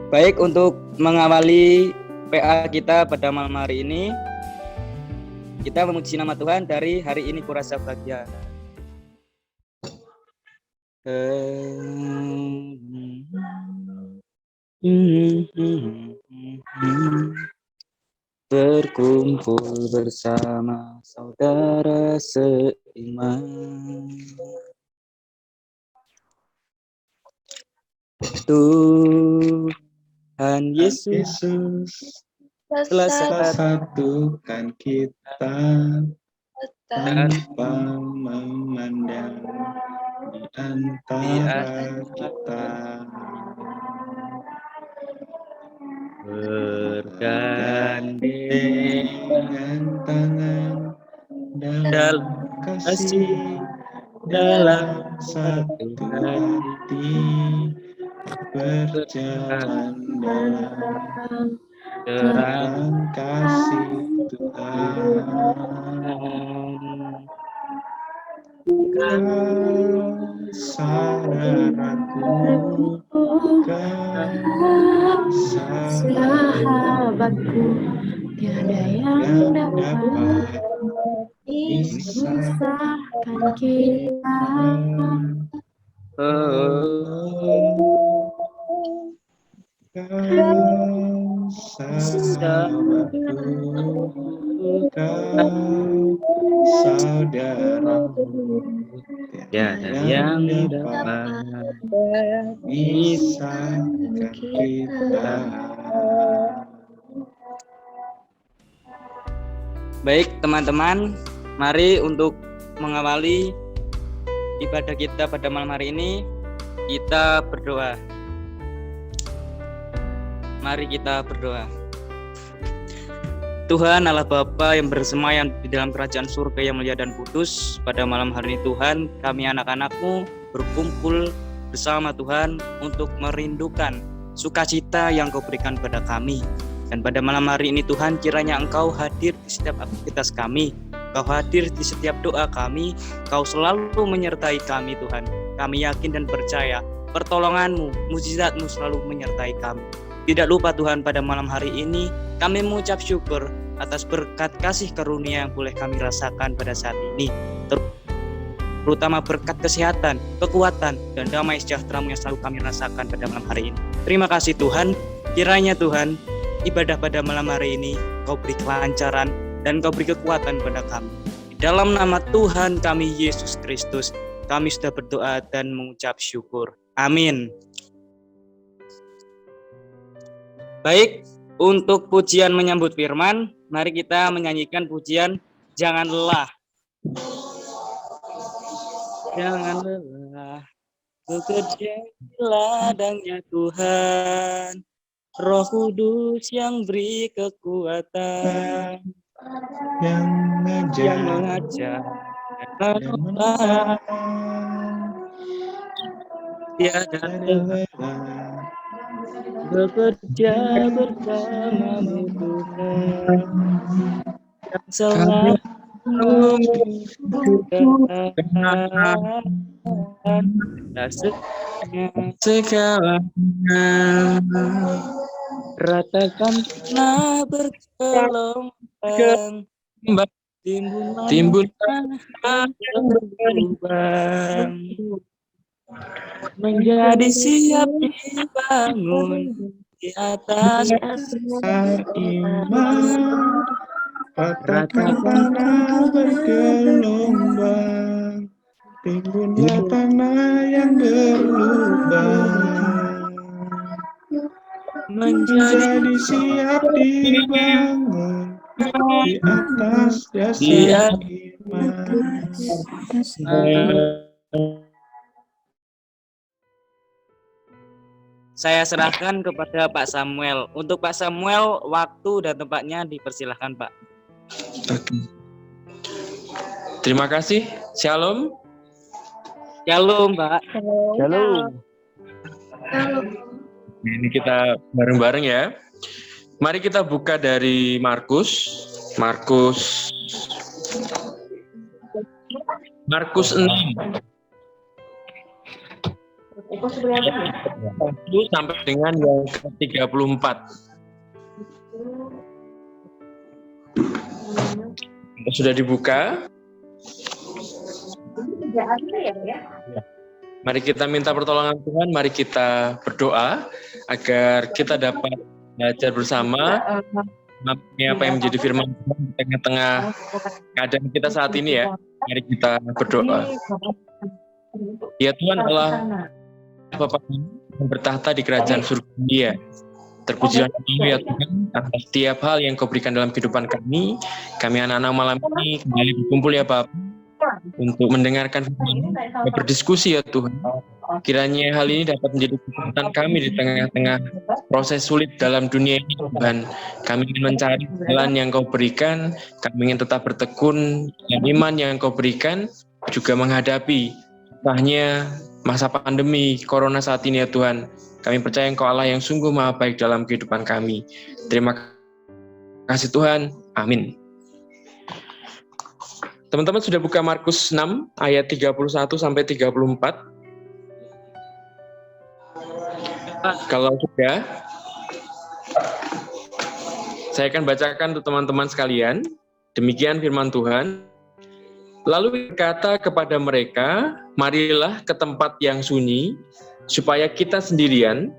Baik, untuk mengawali PA kita pada malam hari ini, kita memuji nama Tuhan dari hari ini kurasa bahagia. Berkumpul bersama saudara seiman. Tuhan Yesus telah satukan kita tanpa memandang di antara kita. Bergandengan tangan dalam kasih, dalam satu hati, berjalan dalam terang kasih Tuhan. Kau saudaraku, kau sahabatku, tiada yang dapat memisahkan kita. Kau sahabatku, kau saudaraku, tiada yang dapat memisahkan kita. Baik teman-teman, mari untuk mengawali ibadah kita pada malam hari ini, kita berdoa. Mari kita berdoa. Tuhan Allah Bapa yang bersemayam di dalam kerajaan surga yang mulia dan kudus, pada malam hari ini Tuhan, kami anak-anak-Mu berkumpul bersama Tuhan untuk merindukan sukacita yang Kau berikan pada kami. Dan pada malam hari ini Tuhan, kiranya Engkau hadir di setiap aktivitas kami, Kau hadir di setiap doa kami, Kau selalu menyertai kami Tuhan. Kami yakin dan percaya pertolongan-Mu, mukjizat-Mu selalu menyertai kami. Tidak lupa Tuhan, pada malam hari ini kami mengucap syukur atas berkat kasih karunia yang boleh kami rasakan pada saat ini, terutama berkat kesehatan, kekuatan, dan damai sejahtera-Mu yang selalu kami rasakan pada malam hari ini. Terima kasih Tuhan, kiranya Tuhan ibadah pada malam hari ini Kau beri kelancaran dan Kau beri kekuatan pada kami. Di dalam nama Tuhan kami Yesus Kristus, kami sudah berdoa dan mengucap syukur. Amin. Baik, untuk pujian menyambut firman, mari kita menyanyikan pujian Jangan Lelah. Jangan lelah, bekerja di ladangnya Tuhan, Roh Kudus yang beri kekuatan, yang mengajar dan menolong, tiada lelah, bekerja bersamamu Tuhan, yang selalu memudahkan segalanya. Ratakan tanah bergelombang, timbullah berlubang, menjadi siap dibangun di atas iman. Ratakan tanah bergelombang, timbunlah tanah yang berlubang, menjadi siap dibangun di atas dasar iman. Saya serahkan kepada Pak Samuel. Untuk Pak Samuel, waktu dan tempatnya dipersilahkan, Pak. Terima kasih. Shalom. Shalom, Pak. Shalom. Ini kita bareng-bareng ya. Mari kita buka dari Markus 6. 1 sampai dengan yang ke-34. Sudah dibuka? Mari kita minta pertolongan Tuhan, mari kita berdoa agar kita dapat belajar bersama apa yang menjadi firman Tuhan di tengah-tengah keadaan kita saat ini ya. Mari kita berdoa. Ya Tuhan Allah Bapa kami yang bertahta di kerajaan surga Dia. Terpujilah Engkau ya Tuhan atas setiap hal yang Kau berikan dalam kehidupan kami. Kami anak-anak malam ini kembali berkumpul ya Bapak untuk mendengarkan firman, berdiskusi ya Tuhan. Kiranya hal ini dapat menjadi kekuatan kami di tengah-tengah proses sulit dalam dunia ini Tuhan. Kami ingin mencari jalan yang Kau berikan, kami ingin tetap bertekun dengan iman yang Kau berikan, juga menghadapi susahnya masa pandemi Corona saat ini ya Tuhan. Kami percaya Engkau Allah yang sungguh maha baik dalam kehidupan kami. Terima kasih Tuhan. Amin. Teman-teman sudah buka Markus 6 ayat 31 sampai 34? Kalau sudah, saya akan bacakan untuk teman-teman sekalian. Demikian firman Tuhan. Lalu berkata kepada mereka, marilah ke tempat yang sunyi, supaya kita sendirian,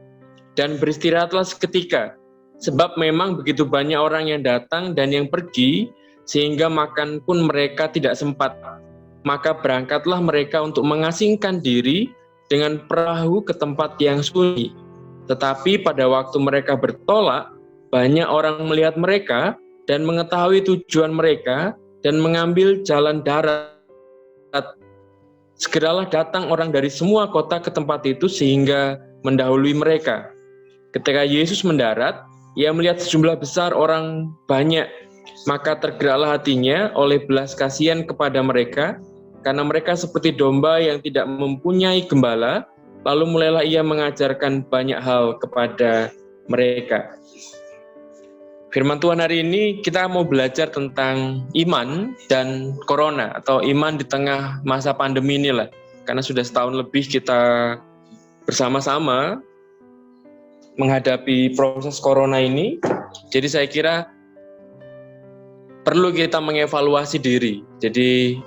dan beristirahatlah seketika. Sebab memang begitu banyak orang yang datang dan yang pergi, sehingga makan pun mereka tidak sempat. Maka berangkatlah mereka untuk mengasingkan diri dengan perahu ke tempat yang sunyi. Tetapi pada waktu mereka bertolak, banyak orang melihat mereka dan mengetahui tujuan mereka dan mengambil jalan darat. Segeralah datang orang dari semua kota ke tempat itu sehingga mendahului mereka. Ketika Yesus mendarat, ia melihat sejumlah besar orang banyak. Maka tergeraklah hatinya oleh belas kasihan kepada mereka, karena mereka seperti domba yang tidak mempunyai gembala, lalu mulailah ia mengajarkan banyak hal kepada mereka. Firman Tuhan hari ini kita mau belajar tentang iman dan corona, atau iman di tengah masa pandemi inilah. Karena sudah setahun lebih kita bersama-sama menghadapi proses corona ini, jadi saya kira perlu kita mengevaluasi diri. Jadi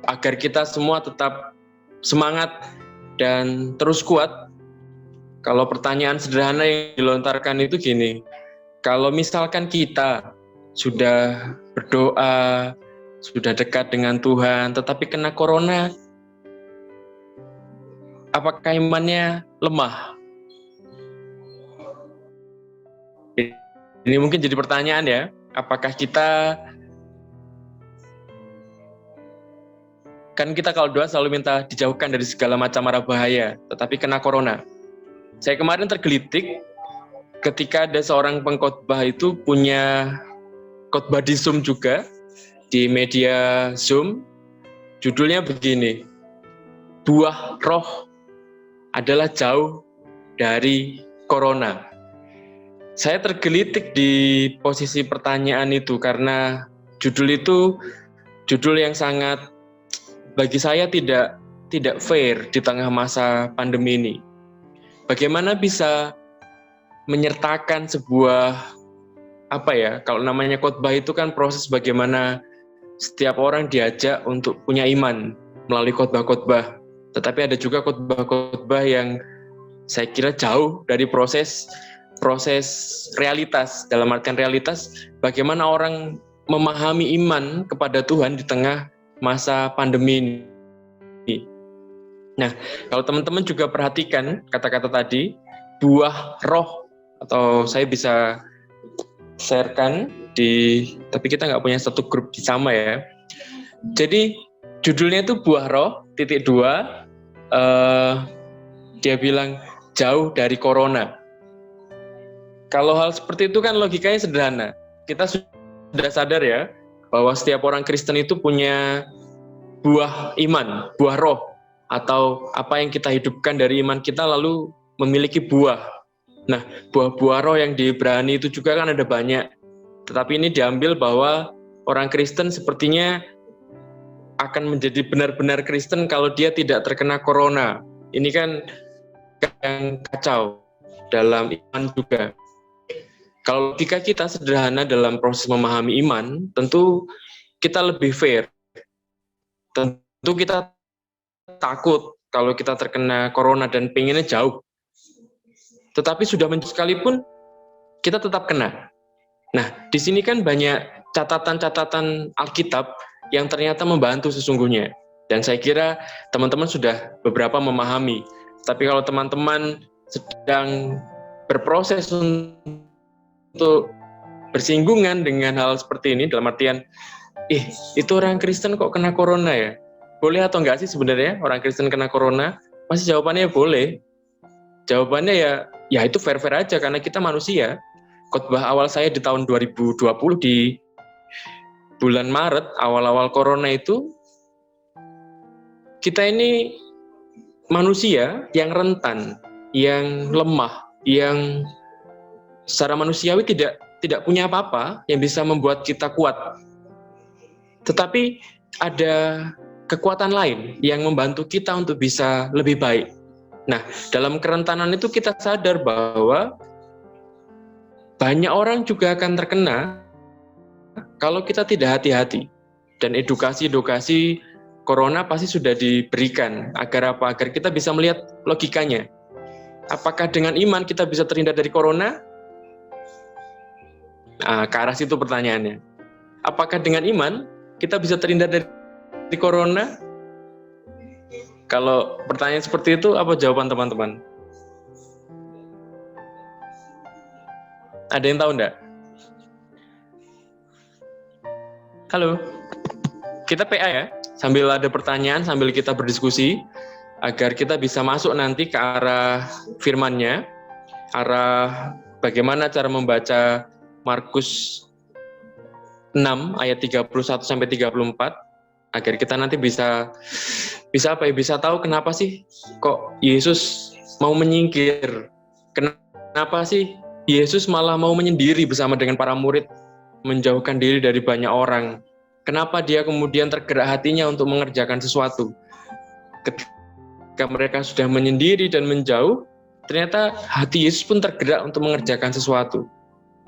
agar kita semua tetap semangat dan terus kuat. Kalau pertanyaan sederhana yang dilontarkan itu gini, kalau misalkan kita sudah berdoa, sudah dekat dengan Tuhan, tetapi kena corona, apakah imannya lemah? Ini mungkin jadi pertanyaan ya. Apakah kita, kan kita kalau doa selalu minta dijauhkan dari segala macam mara bahaya, tetapi kena corona. Saya kemarin tergelitik ketika ada seorang pengkhotbah itu punya khotbah di Zoom juga, di media Zoom. Judulnya begini, buah roh adalah jauh dari corona. Saya tergelitik di posisi pertanyaan itu karena judul itu judul yang sangat bagi saya tidak fair di tengah masa pandemi ini. Bagaimana bisa menyertakan sebuah kalau namanya khotbah itu kan proses bagaimana setiap orang diajak untuk punya iman melalui khotbah-khotbah. Tetapi ada juga khotbah-khotbah yang saya kira jauh dari proses realitas. Dalam artian realitas, bagaimana orang memahami iman kepada Tuhan di tengah masa pandemi ini. Nah, kalau teman-teman juga perhatikan kata-kata tadi, buah roh, atau saya bisa sharekan tapi kita nggak punya satu grup sama ya. Jadi judulnya itu buah roh, .2, dia bilang jauh dari corona. Kalau hal seperti itu kan logikanya sederhana. Kita sudah sadar ya, bahwa setiap orang Kristen itu punya buah iman, buah roh, atau apa yang kita hidupkan dari iman kita lalu memiliki buah. Nah, buah-buah roh yang di Ibrani itu juga kan ada banyak. Tetapi ini diambil bahwa orang Kristen sepertinya akan menjadi benar-benar Kristen kalau dia tidak terkena corona. Ini kan yang kacau dalam iman juga. Kalau logika kita sederhana dalam proses memahami iman, tentu kita lebih fair. Tentu kita takut kalau kita terkena corona dan pengennya jauh. Tetapi sudah sekalipun kita tetap kena. Nah, di sini kan banyak catatan-catatan Alkitab yang ternyata membantu sesungguhnya. Dan saya kira teman-teman sudah beberapa memahami. Tapi kalau teman-teman sedang berproses untuk bersinggungan dengan hal seperti ini, dalam artian, itu orang Kristen kok kena corona ya? Boleh atau enggak sih sebenarnya orang Kristen kena corona? Masih jawabannya boleh. Jawabannya ya itu fair-fair aja karena kita manusia. Khotbah awal saya di tahun 2020 di bulan Maret, awal-awal corona itu, kita ini manusia yang rentan, yang lemah, yang secara manusiawi tidak punya apa-apa yang bisa membuat kita kuat. Tetapi ada kekuatan lain yang membantu kita untuk bisa lebih baik. Nah, dalam kerentanan itu kita sadar bahwa banyak orang juga akan terkena kalau kita tidak hati-hati. Dan edukasi corona pasti sudah diberikan. Agar apa? Agar kita bisa melihat logikanya. Apakah dengan iman kita bisa terhindar dari corona? Nah, ke arah situ pertanyaannya. Apakah dengan iman kita bisa terhindar dari corona? Kalau pertanyaan seperti itu, apa jawaban teman-teman? Ada yang tahu enggak? Halo? Kita PA ya, sambil ada pertanyaan, sambil kita berdiskusi, agar kita bisa masuk nanti ke arah firman-Nya, arah bagaimana cara membaca Markus 6 ayat 31-34, agar kita nanti bisa tahu kenapa sih kok Yesus mau menyingkir, kenapa sih Yesus malah mau menyendiri bersama dengan para murid, menjauhkan diri dari banyak orang. Kenapa dia kemudian tergerak hatinya untuk mengerjakan sesuatu? Ketika mereka sudah menyendiri dan menjauh, ternyata hati Yesus pun tergerak untuk mengerjakan sesuatu.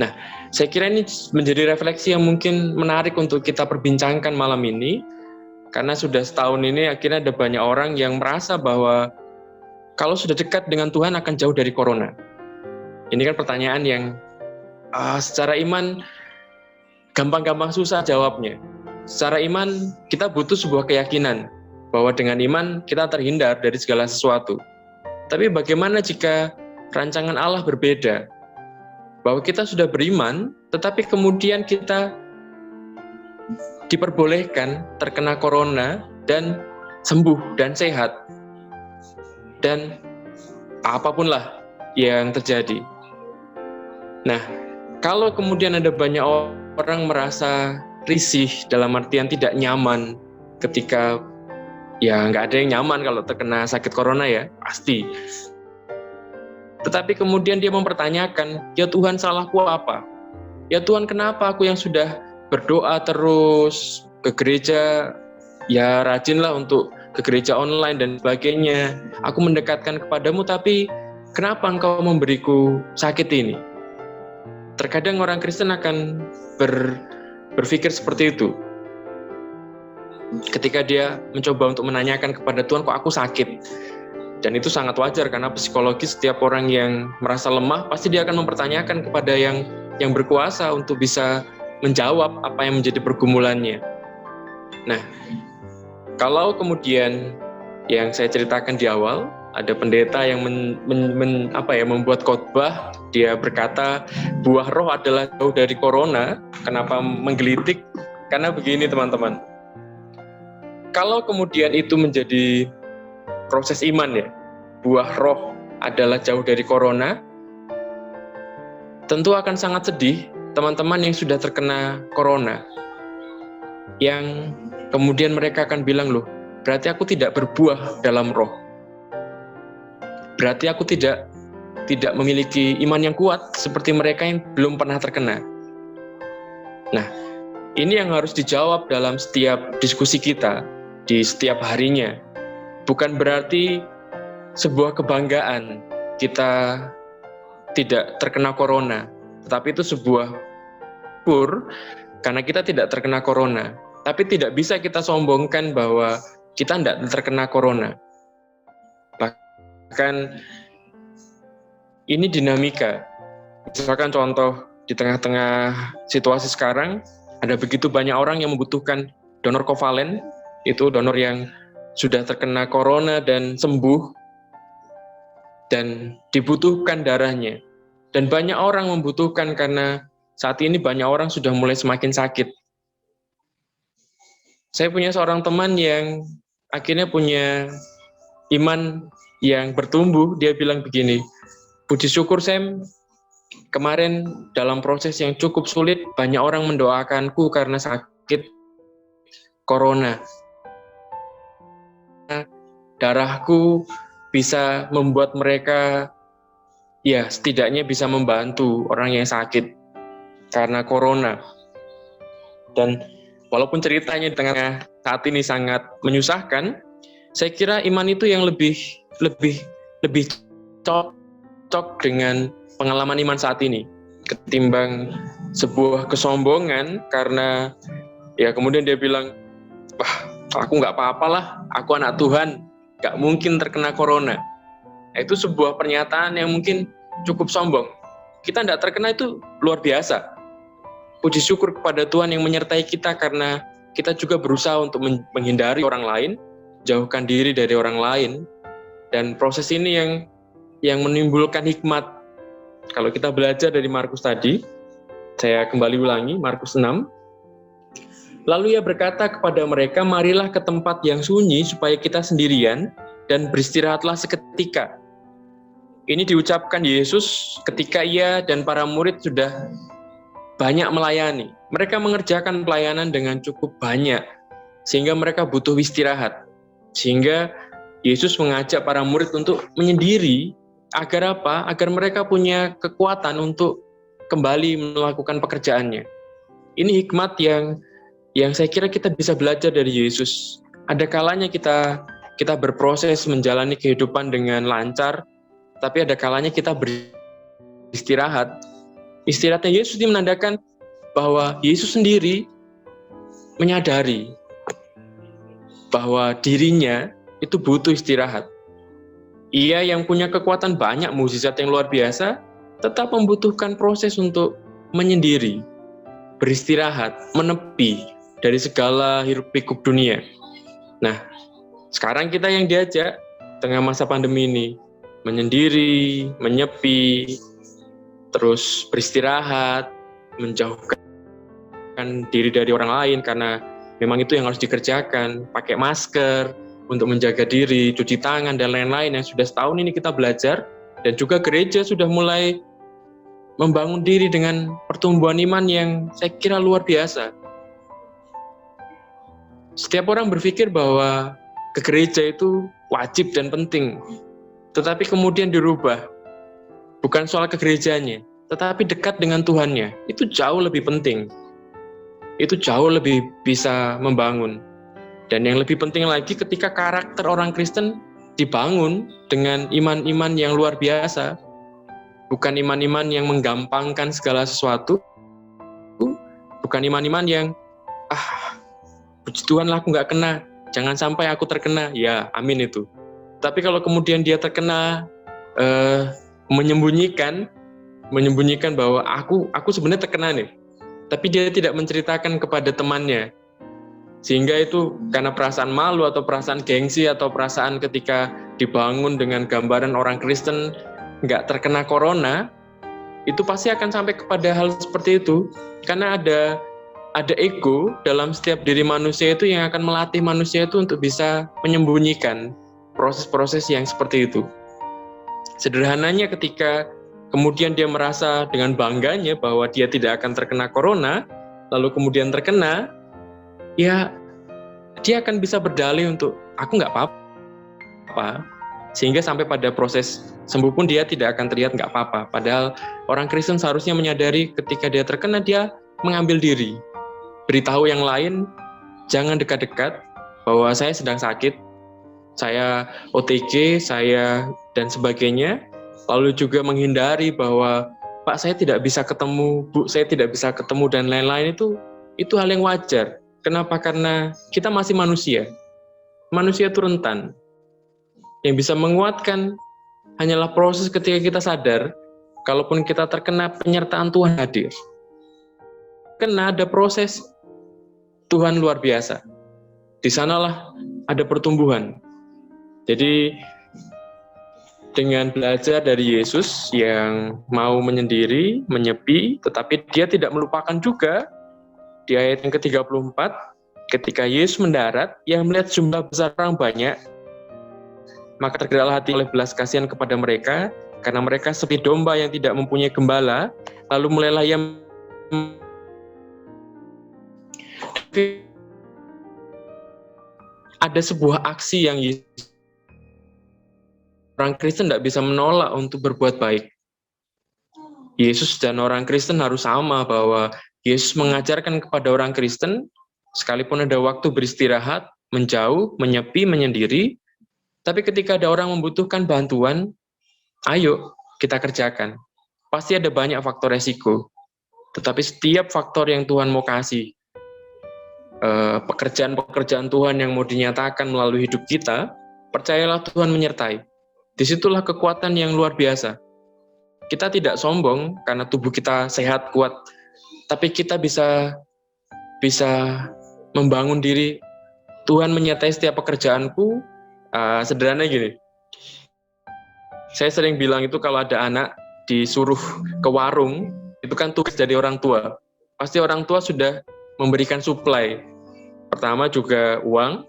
Nah, saya kira ini menjadi refleksi yang mungkin menarik untuk kita perbincangkan malam ini, karena sudah setahun ini akhirnya ada banyak orang yang merasa bahwa kalau sudah dekat dengan Tuhan akan jauh dari corona. Ini kan pertanyaan yang secara iman gampang-gampang susah jawabnya. Secara iman kita butuh sebuah keyakinan bahwa dengan iman kita terhindar dari segala sesuatu. Tapi bagaimana jika rancangan Allah berbeda? Bahwa kita sudah beriman, tetapi kemudian kita diperbolehkan terkena corona dan sembuh dan sehat. Dan apapun lah yang terjadi. Nah, kalau kemudian ada banyak orang merasa risih dalam artian tidak nyaman ketika nggak ada yang nyaman kalau terkena sakit corona ya, pasti. Tetapi kemudian dia mempertanyakan, ya Tuhan salahku apa? Ya Tuhan kenapa aku yang sudah berdoa terus ke gereja, ya rajinlah untuk ke gereja online dan sebagainya. Aku mendekatkan kepadamu tapi kenapa engkau memberiku sakit ini? Terkadang orang Kristen akan berpikir seperti itu. Ketika dia mencoba untuk menanyakan kepada Tuhan, kok aku sakit? Dan itu sangat wajar karena psikologis setiap orang yang merasa lemah pasti dia akan mempertanyakan kepada yang berkuasa untuk bisa menjawab apa yang menjadi pergumulannya. Nah, kalau kemudian yang saya ceritakan di awal, ada pendeta yang membuat khotbah, dia berkata buah roh adalah jauh dari corona. Kenapa menggelitik? Karena begini teman-teman, kalau kemudian itu menjadi proses iman ya, buah roh adalah jauh dari corona, tentu akan sangat sedih teman-teman yang sudah terkena corona, yang kemudian mereka akan bilang, loh berarti aku tidak berbuah dalam roh. Berarti aku tidak memiliki iman yang kuat seperti mereka yang belum pernah terkena. Nah, ini yang harus dijawab dalam setiap diskusi kita, di setiap harinya. Bukan berarti sebuah kebanggaan kita tidak terkena corona, tetapi itu sebuah syukur karena kita tidak terkena corona. Tapi tidak bisa kita sombongkan bahwa kita tidak terkena corona. Bahkan ini dinamika. Misalkan contoh, di tengah-tengah situasi sekarang, ada begitu banyak orang yang membutuhkan donor kovalen, itu donor yang sudah terkena corona dan sembuh, dan dibutuhkan darahnya. Dan banyak orang membutuhkan karena saat ini banyak orang sudah mulai semakin sakit. Saya punya seorang teman yang akhirnya punya iman yang bertumbuh. Dia bilang begini, puji syukur Sam, kemarin dalam proses yang cukup sulit, banyak orang mendoakanku karena sakit corona. Darahku bisa membuat mereka, ya setidaknya bisa membantu orang yang sakit karena corona. Dan walaupun ceritanya di tengah saat ini sangat menyusahkan, saya kira iman itu yang lebih cocok dengan pengalaman iman saat ini ketimbang sebuah kesombongan karena ya kemudian dia bilang, wah aku nggak apa-apalah, aku anak Tuhan, nggak mungkin terkena corona. Itu sebuah pernyataan yang mungkin cukup sombong. Kita nggak terkena itu luar biasa. Puji syukur kepada Tuhan yang menyertai kita karena kita juga berusaha untuk menghindari orang lain, jauhkan diri dari orang lain, dan proses ini yang menimbulkan hikmat. Kalau kita belajar dari Markus tadi, saya kembali ulangi, Markus 6, lalu ia berkata kepada mereka, marilah ke tempat yang sunyi supaya kita sendirian dan beristirahatlah seketika. Ini diucapkan Yesus ketika ia dan para murid sudah banyak melayani. Mereka mengerjakan pelayanan dengan cukup banyak, sehingga mereka butuh istirahat. Sehingga Yesus mengajak para murid untuk menyendiri, agar apa? Agar mereka punya kekuatan untuk kembali melakukan pekerjaannya. Ini hikmat yang saya kira kita bisa belajar dari Yesus. Ada kalanya kita berproses menjalani kehidupan dengan lancar, tapi ada kalanya kita beristirahat. Istirahatnya Yesus ini menandakan bahwa Yesus sendiri menyadari bahwa dirinya itu butuh istirahat. Ia yang punya kekuatan banyak, mukjizat yang luar biasa, tetap membutuhkan proses untuk menyendiri, beristirahat, menepi dari segala hiruk-pikuk dunia. Nah, sekarang kita yang diajak tengah masa pandemi ini, menyendiri, menyepi, terus beristirahat, menjauhkan diri dari orang lain karena memang itu yang harus dikerjakan, pakai masker untuk menjaga diri, cuci tangan dan lain-lain yang sudah setahun ini kita belajar, dan juga gereja sudah mulai membangun diri dengan pertumbuhan iman yang saya kira luar biasa. Setiap orang berpikir bahwa ke gereja itu wajib dan penting, tetapi kemudian dirubah. Bukan soal ke gerejanya, tetapi dekat dengan Tuhannya. Itu jauh lebih penting. Itu jauh lebih bisa membangun. Dan yang lebih penting lagi ketika karakter orang Kristen dibangun dengan iman-iman yang luar biasa. Bukan iman-iman yang menggampangkan segala sesuatu. Bukan iman-iman yang, puji Tuhan lah aku nggak kena. Jangan sampai aku terkena. Ya, amin itu. Tapi kalau kemudian dia terkena, menyembunyikan bahwa aku sebenarnya terkena nih. Tapi dia tidak menceritakan kepada temannya. Sehingga itu karena perasaan malu atau perasaan gengsi atau perasaan ketika dibangun dengan gambaran orang Kristen nggak terkena corona, itu pasti akan sampai kepada hal seperti itu. Karena ada ego dalam setiap diri manusia itu yang akan melatih manusia itu untuk bisa menyembunyikan proses-proses yang seperti itu. Sederhananya ketika kemudian dia merasa dengan bangganya bahwa dia tidak akan terkena corona, lalu kemudian terkena, ya dia akan bisa berdalih untuk aku nggak apa-apa, sehingga sampai pada proses sembuh pun dia tidak akan terlihat nggak apa-apa. Padahal orang Kristen seharusnya menyadari ketika dia terkena dia mengambil diri, beritahu yang lain, jangan dekat-dekat bahwa saya sedang sakit, saya OTG, saya dan sebagainya, lalu juga menghindari bahwa Pak saya tidak bisa ketemu, Bu saya tidak bisa ketemu dan lain-lain, itu hal yang wajar. Kenapa? Karena kita masih manusia. Manusia itu rentan. Yang bisa menguatkan hanyalah proses ketika kita sadar, kalaupun kita terkena, penyertaan Tuhan hadir. Karena ada proses Tuhan luar biasa. Di sanalah ada pertumbuhan. Jadi dengan belajar dari Yesus yang mau menyendiri, menyepi, tetapi dia tidak melupakan juga di ayat yang ke-34, ketika Yesus mendarat, yang melihat jumlah besar orang banyak, maka tergeraklah hati oleh belas kasihan kepada mereka, karena mereka seperti domba yang tidak mempunyai gembala, lalu mulailah ia ada sebuah aksi yang orang Kristen tidak bisa menolak untuk berbuat baik. Yesus dan orang Kristen harus sama, bahwa Yesus mengajarkan kepada orang Kristen, sekalipun ada waktu beristirahat, menjauh, menyepi, menyendiri, tapi ketika ada orang membutuhkan bantuan, ayo kita kerjakan. Pasti ada banyak faktor resiko, tetapi setiap faktor yang Tuhan mau kasih, pekerjaan-pekerjaan Tuhan yang mau dinyatakan melalui hidup kita, percayalah Tuhan menyertai. Disitulah kekuatan yang luar biasa. Kita tidak sombong karena tubuh kita sehat, kuat, tapi kita bisa membangun diri. Tuhan menyertai setiap pekerjaanku. Sederhana gini, saya sering bilang itu kalau ada anak disuruh ke warung, itu kan tugas dari orang tua. Pasti orang tua sudah memberikan supply. Pertama juga uang,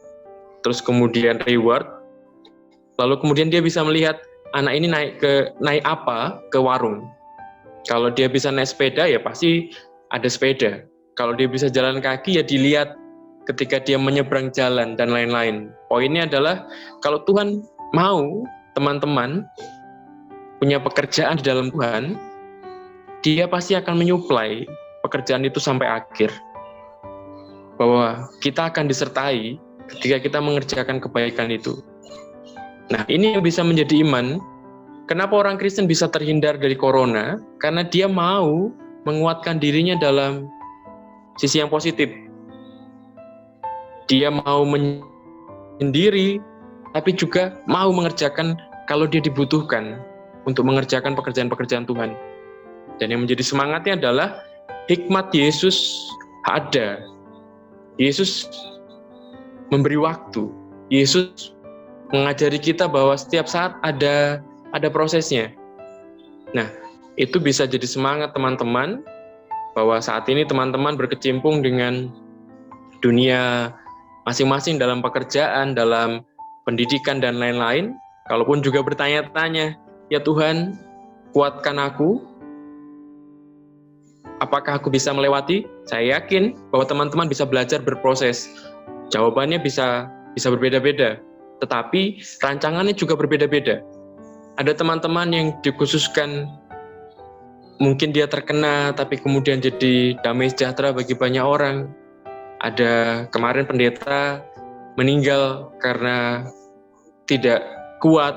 terus kemudian reward, lalu kemudian dia bisa melihat anak ini naik apa ke warung. Kalau dia bisa naik sepeda, ya pasti ada sepeda. Kalau dia bisa jalan kaki, ya dilihat ketika dia menyeberang jalan dan lain-lain. Poinnya adalah kalau Tuhan mau teman-teman punya pekerjaan di dalam Tuhan, dia pasti akan menyuplai pekerjaan itu sampai akhir. Bahwa kita akan disertai ketika kita mengerjakan kebaikan itu. Nah, ini yang bisa menjadi iman. Kenapa orang Kristen bisa terhindar dari corona? Karena dia mau menguatkan dirinya dalam sisi yang positif. Dia mau menyendiri, tapi juga mau mengerjakan kalau dia dibutuhkan untuk mengerjakan pekerjaan-pekerjaan Tuhan. Dan yang menjadi semangatnya adalah hikmat Yesus ada. Yesus memberi waktu. Yesus mengajari kita bahwa setiap saat ada prosesnya. Nah, itu bisa jadi semangat teman-teman, bahwa saat ini teman-teman berkecimpung dengan dunia masing-masing dalam pekerjaan, dalam pendidikan, dan lain-lain. Kalaupun juga bertanya-tanya, ya Tuhan, kuatkan aku, apakah aku bisa melewati? Saya yakin bahwa teman-teman bisa belajar berproses. Jawabannya bisa berbeda-beda, tetapi rancangannya juga berbeda-beda. Ada teman-teman yang dikhususkan, mungkin dia terkena, tapi kemudian jadi damai sejahtera bagi banyak orang. Ada kemarin pendeta meninggal karena tidak kuat.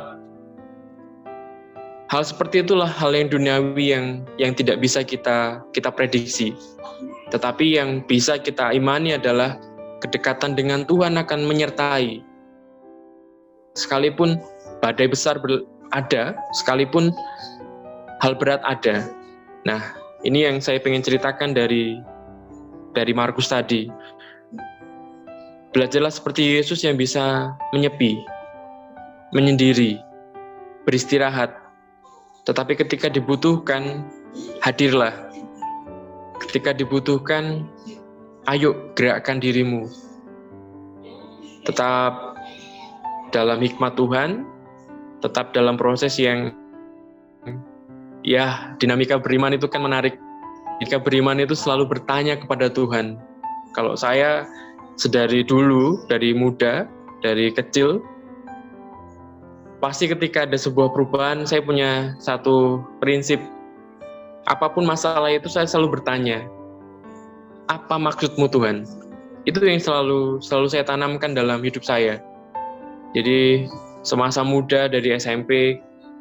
Hal seperti itulah hal yang duniawi yang tidak bisa kita prediksi. Tetapi yang bisa kita imani adalah kedekatan dengan Tuhan akan menyertai. Sekalipun badai besar ada, sekalipun hal berat ada. Nah, ini yang saya ingin ceritakan dari Markus tadi. Belajarlah seperti Yesus yang bisa menyepi, menyendiri, beristirahat. Tetapi ketika dibutuhkan, hadirlah. Ketika dibutuhkan, ayo gerakkan dirimu. Tetap dalam hikmat Tuhan, tetap dalam proses yang, ya, dinamika beriman itu kan menarik. Dinamika beriman itu selalu bertanya kepada Tuhan. Kalau saya sedari dulu, dari muda, dari kecil, pasti ketika ada sebuah perubahan, saya punya satu prinsip. Apapun masalah itu, saya selalu bertanya, apa maksudmu Tuhan? Itu yang selalu saya tanamkan dalam hidup saya. Jadi semasa muda dari SMP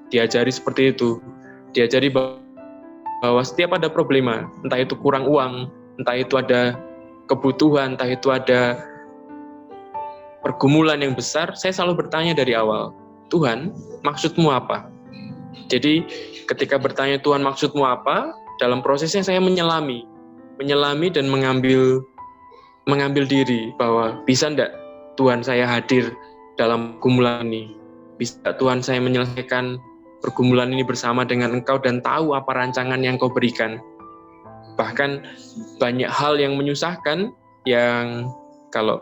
diajari seperti itu. Diajari bahwa setiap ada problema, entah itu kurang uang, entah itu ada kebutuhan, entah itu ada pergumulan yang besar, saya selalu bertanya dari awal, Tuhan, maksudmu apa? Jadi ketika bertanya Tuhan maksudmu apa, dalam prosesnya saya menyelami dan mengambil diri bahwa bisa enggak Tuhan saya hadir dalam pergumulan ini, bisa Tuhan saya menyelesaikan pergumulan ini bersama dengan Engkau dan tahu apa rancangan yang Kau berikan. Bahkan banyak hal yang menyusahkan, yang kalau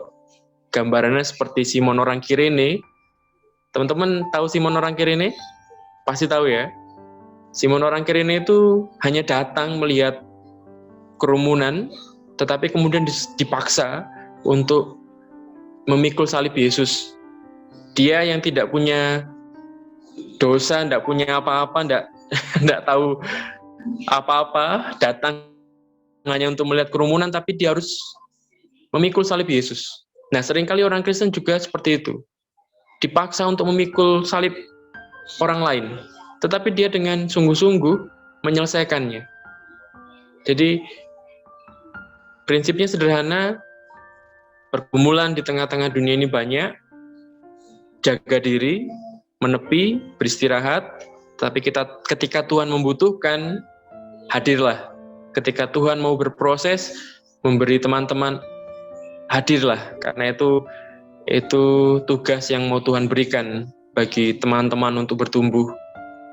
gambarannya seperti Simon orang Kirene. Teman-teman tahu Simon orang Kirene? Pasti tahu ya. Simon orang Kirene itu hanya datang melihat kerumunan, tetapi kemudian dipaksa untuk memikul salib Yesus. Dia yang tidak punya dosa, tidak punya apa-apa, tidak tahu apa-apa, datang hanya untuk melihat kerumunan, tapi dia harus memikul salib Yesus. Nah, seringkali orang Kristen juga seperti itu. Dipaksa untuk memikul salib orang lain, tetapi dia dengan sungguh-sungguh menyelesaikannya. Jadi, prinsipnya sederhana, pergumulan di tengah-tengah dunia ini banyak, jaga diri, menepi, beristirahat, tapi ketika Tuhan membutuhkan, hadirlah. Ketika Tuhan mau berproses, memberi teman-teman, hadirlah. Karena itu tugas yang mau Tuhan berikan bagi teman-teman untuk bertumbuh.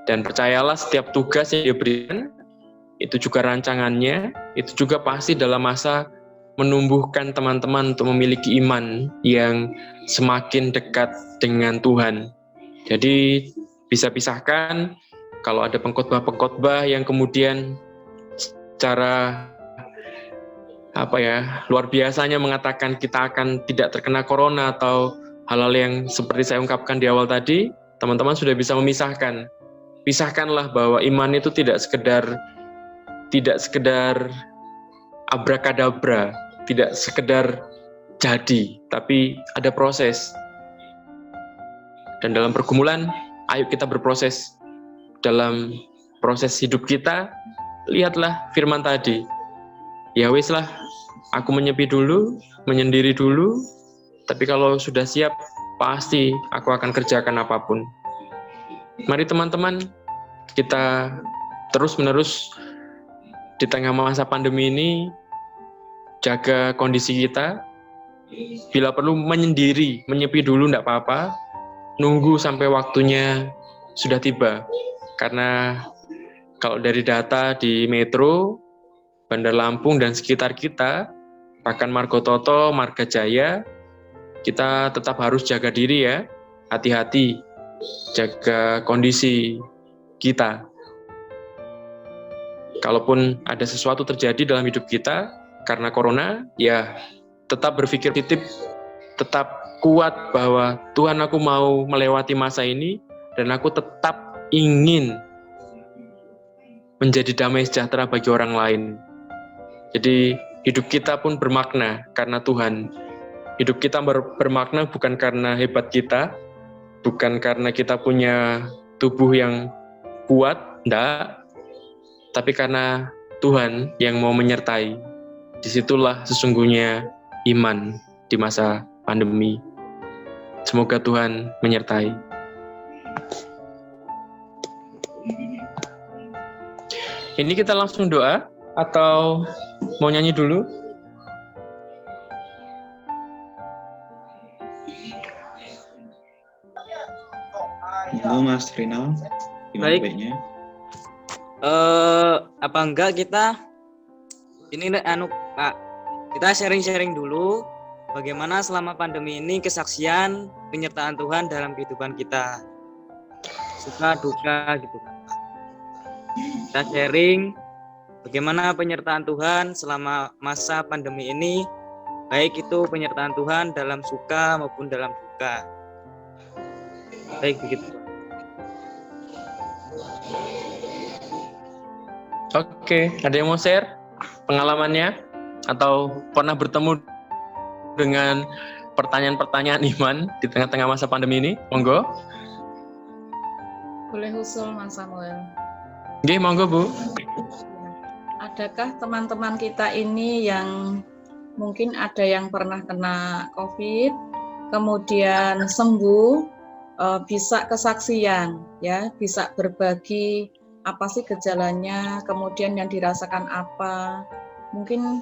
Dan percayalah, setiap tugas yang Dia berikan, itu juga rancangannya, itu juga pasti dalam masa menumbuhkan teman-teman untuk memiliki iman yang semakin dekat dengan Tuhan. Jadi bisa pisahkan kalau ada pengkhotbah-pengkhotbah yang kemudian secara luar biasanya mengatakan kita akan tidak terkena corona atau hal-hal yang seperti saya ungkapkan di awal tadi, teman-teman sudah bisa memisahkan. Pisahkanlah bahwa iman itu tidak sekedar abrakadabra, tidak sekedar jadi, tapi ada proses. Dan dalam pergumulan, ayo kita berproses. Dalam proses hidup kita, lihatlah firman tadi. Ya wis lah, aku menyepi dulu, menyendiri dulu, tapi kalau sudah siap, pasti aku akan kerjakan apapun. Mari teman-teman, kita terus-menerus di tengah masa pandemi ini, jaga kondisi kita. Bila perlu menyendiri, menyepi dulu enggak apa-apa, nunggu sampai waktunya sudah tiba. Karena kalau dari data di Metro, Bandar Lampung dan sekitar kita, bahkan Margototo, Margajaya, kita tetap harus jaga diri ya, hati-hati, jaga kondisi kita. Kalaupun ada sesuatu terjadi dalam hidup kita karena corona, ya tetap berpikir positif, tetap kuat bahwa Tuhan, aku mau melewati masa ini dan aku tetap ingin menjadi damai sejahtera bagi orang lain. Jadi hidup kita pun bermakna karena Tuhan. Hidup kita bermakna bukan karena hebat kita, bukan karena kita punya tubuh yang kuat, enggak, tapi karena Tuhan yang mau menyertai. Disitulah sesungguhnya iman di masa pandemi. Semoga Tuhan menyertai. Ini kita langsung doa atau mau nyanyi dulu? Halo Mas Rinal, gimana Baik. baiknya? Apa enggak kita ini Pak, kita sharing-sharing dulu bagaimana selama pandemi ini kesaksian penyertaan Tuhan dalam kehidupan kita, suka duka gitu. Kita sharing bagaimana penyertaan Tuhan selama masa pandemi ini, baik itu penyertaan Tuhan dalam suka maupun dalam duka. Baik begitu. Oke, ada yang mau share pengalamannya atau pernah bertemu dengan pertanyaan-pertanyaan iman di tengah-tengah masa pandemi ini. Monggo. Boleh usul Mas Samuel. Nggih, monggo Bu. Adakah teman-teman kita ini yang mungkin ada yang pernah kena COVID, kemudian sembuh, bisa kesaksian, ya, bisa berbagi apa sih gejalanya, kemudian yang dirasakan apa, mungkin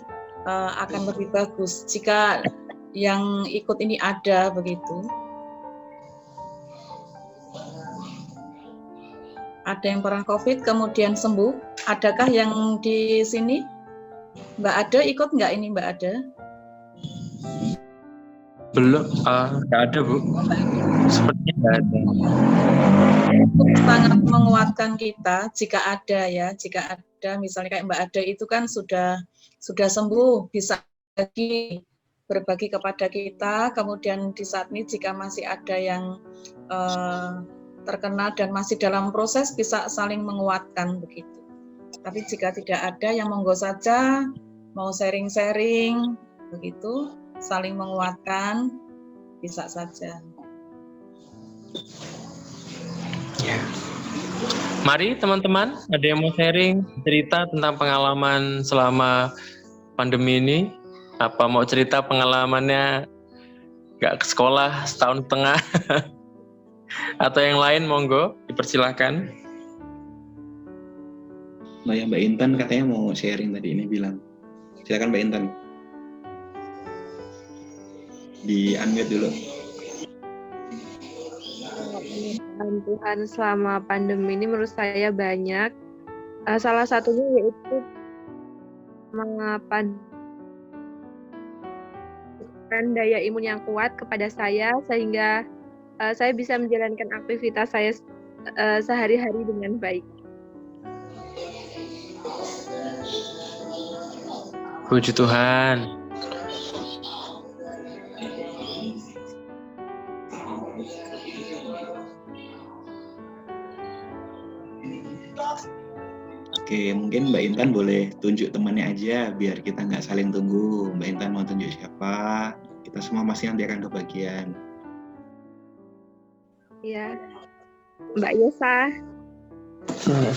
akan lebih bagus jika yang ikut ini ada begitu. Ada yang pernah COVID kemudian sembuh. Adakah yang di sini? Mbak Ade ikut nggak ini Mbak Ade? Belum, nggak ada Bu. Sepertinya nggak ada. Itu sangat menguatkan kita jika ada ya, jika ada misalnya kayak Mbak Ade itu kan sudah sembuh, bisa berbagi kepada kita. Kemudian di saat ini jika masih ada yang terkena dan masih dalam proses bisa saling menguatkan begitu. Tapi jika tidak ada yang monggo saja mau sharing-sharing begitu, saling menguatkan bisa saja. Ya. Mari teman-teman, ada yang mau sharing cerita tentang pengalaman selama pandemi ini? Apa mau cerita pengalamannya nggak ke sekolah setahun setengah? Atau yang lain, monggo, dipersilahkan. Mbak Intan katanya mau sharing tadi ini bilang. Silakan Mbak Intan. Di unmute dulu. Tuhan selama pandemi ini menurut saya banyak. Salah satunya yaitu mengapa daya imun yang kuat kepada saya sehingga saya bisa menjalankan aktivitas saya sehari-hari dengan baik. Puji Tuhan. Oke, mungkin Mbak Intan boleh tunjuk temannya aja biar kita nggak saling tunggu. Mbak Intan mau tunjuk siapa? Kita semua pasti nanti akan kebagian. Ya, Mbak Yesa. Ya,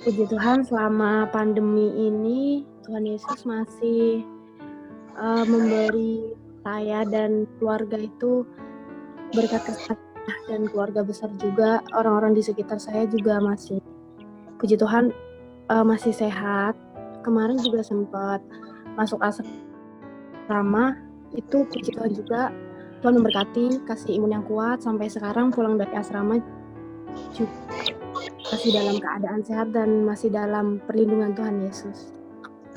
puji Tuhan selama pandemi ini Tuhan Yesus masih memberi saya dan keluarga itu berkat kesehatan dan keluarga besar juga, orang-orang di sekitar saya juga masih, puji Tuhan, masih sehat. Kemarin juga sempat masuk asrama, itu puji Tuhan juga, Tuhan memberkati, kasih imun yang kuat, sampai sekarang pulang dari asrama juga masih dalam keadaan sehat dan masih dalam perlindungan Tuhan Yesus.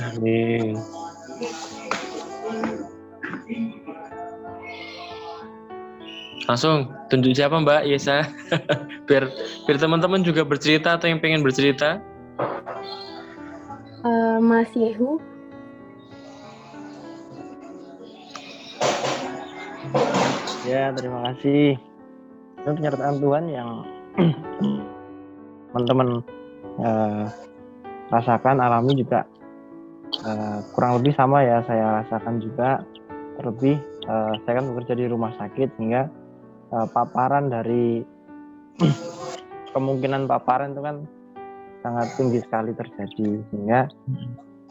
Amin. Langsung tunjuk siapa Mbak Yesa? biar teman-teman juga bercerita atau yang pengen bercerita. Mas Yehu. Ya, terima kasih. Itu penyertaan Tuhan yang teman-teman rasakan, alami juga kurang lebih sama ya, saya rasakan juga. Terlebih saya kan bekerja di rumah sakit sehingga paparan dari kemungkinan paparan itu kan sangat tinggi sekali terjadi, sehingga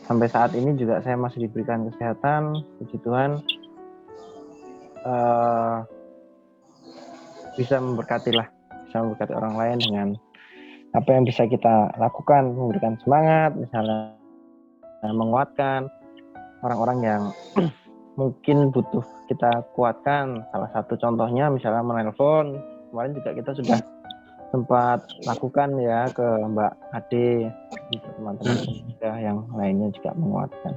sampai saat ini juga saya masih diberikan kesehatan, puji Tuhan, bisa memberkati orang lain dengan apa yang bisa kita lakukan, memberikan semangat, misalnya menguatkan orang-orang yang mungkin butuh kita kuatkan. Salah satu contohnya misalnya menelpon, kemarin juga kita sudah sempat lakukan ya ke Mbak Ade, teman-teman juga yang lainnya juga menguatkan.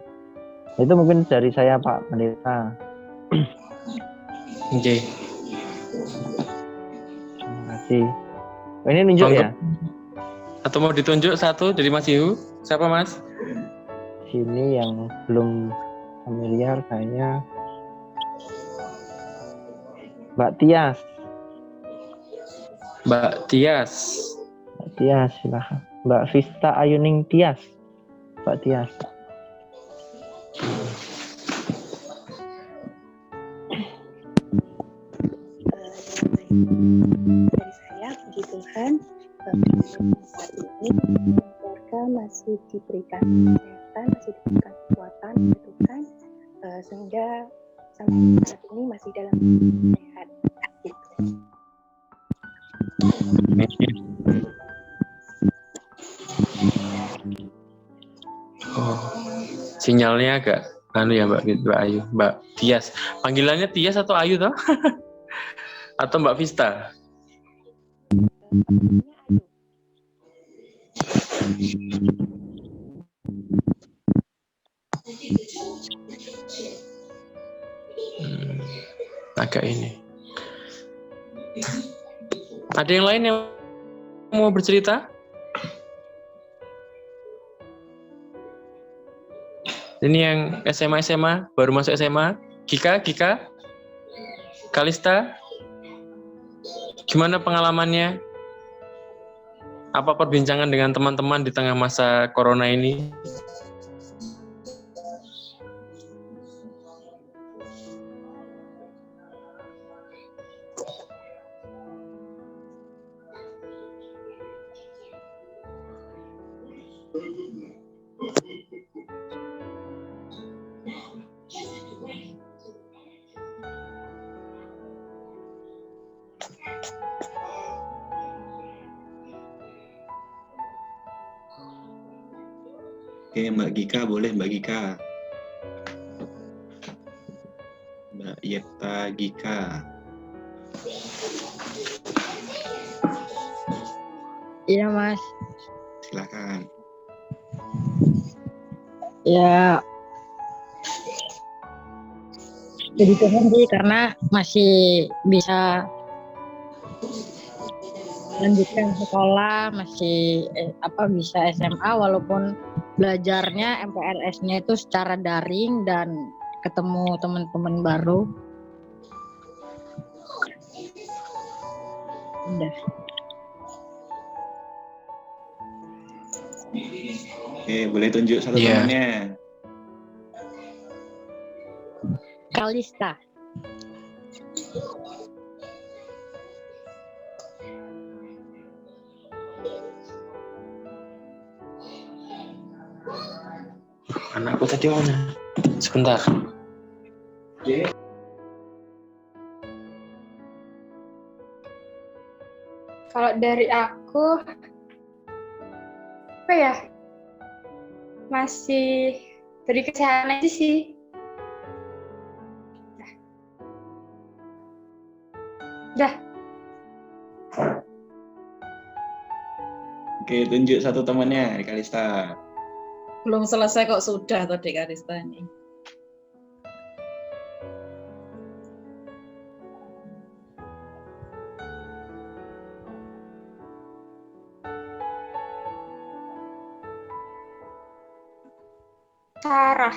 Itu mungkin dari saya Pak Pendeta. Oke. Terima kasih. Ini nunjuk ya? Atau mau ditunjuk satu dari Mas Yehu? Siapa Mas? Sini yang belum familiar kayaknya Mbak Tias. Mbak Tias. Mbak Tias, silahkan. Mbak Vista Ayuning Tias. Mbak Tias. Dari saya, puji Tuhan, saat ini keluarga masih diberikan kesehatan, masih diberikan kekuatan oleh Tuhan, sehingga sampai saat ini masih dalam sehat. Oh, sinyalnya agak ya Mbak Ayu, Mbak Tias. Panggilannya Tias atau Ayu toh? Atau Mbak Vista? Agak ini. Ada yang lain yang mau bercerita? Ini yang SMA baru masuk SMA. Kika, Kalista, gimana pengalamannya? Apa perbincangan dengan teman-teman di tengah masa corona ini? Oke, Mbak Gika, boleh Mbak Gika. Mbak Yepta Gika. Iya, Mas. Silakan. Ya, jadi Tuhan sih karena masih bisa lanjutkan sekolah, masih bisa SMA walaupun belajarnya MPLS-nya itu secara daring dan ketemu teman-teman baru. Udah. Oke, boleh tunjuk satu temannya. Kalista. Anakku tadi mana? Sebentar. Kalau dari aku, apa ya? Masih dari kesehatan aja sih. Dah. Oke, tunjuk satu temannya, Kalista. Belum selesai kok sudah tadi Kalista ini. Sarah.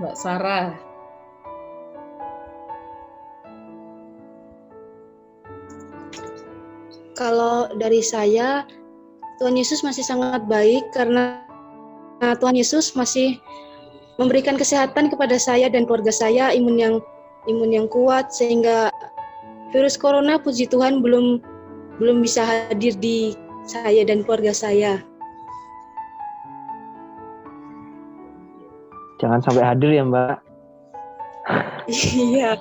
Mbak Sarah. Kalau dari saya, Tuhan Yesus masih sangat baik karena Tuhan Yesus masih memberikan kesehatan kepada saya dan keluarga saya, imun yang kuat sehingga virus corona puji Tuhan belum bisa hadir di saya dan keluarga saya. Jangan sampai hadir ya, Mbak. Iya.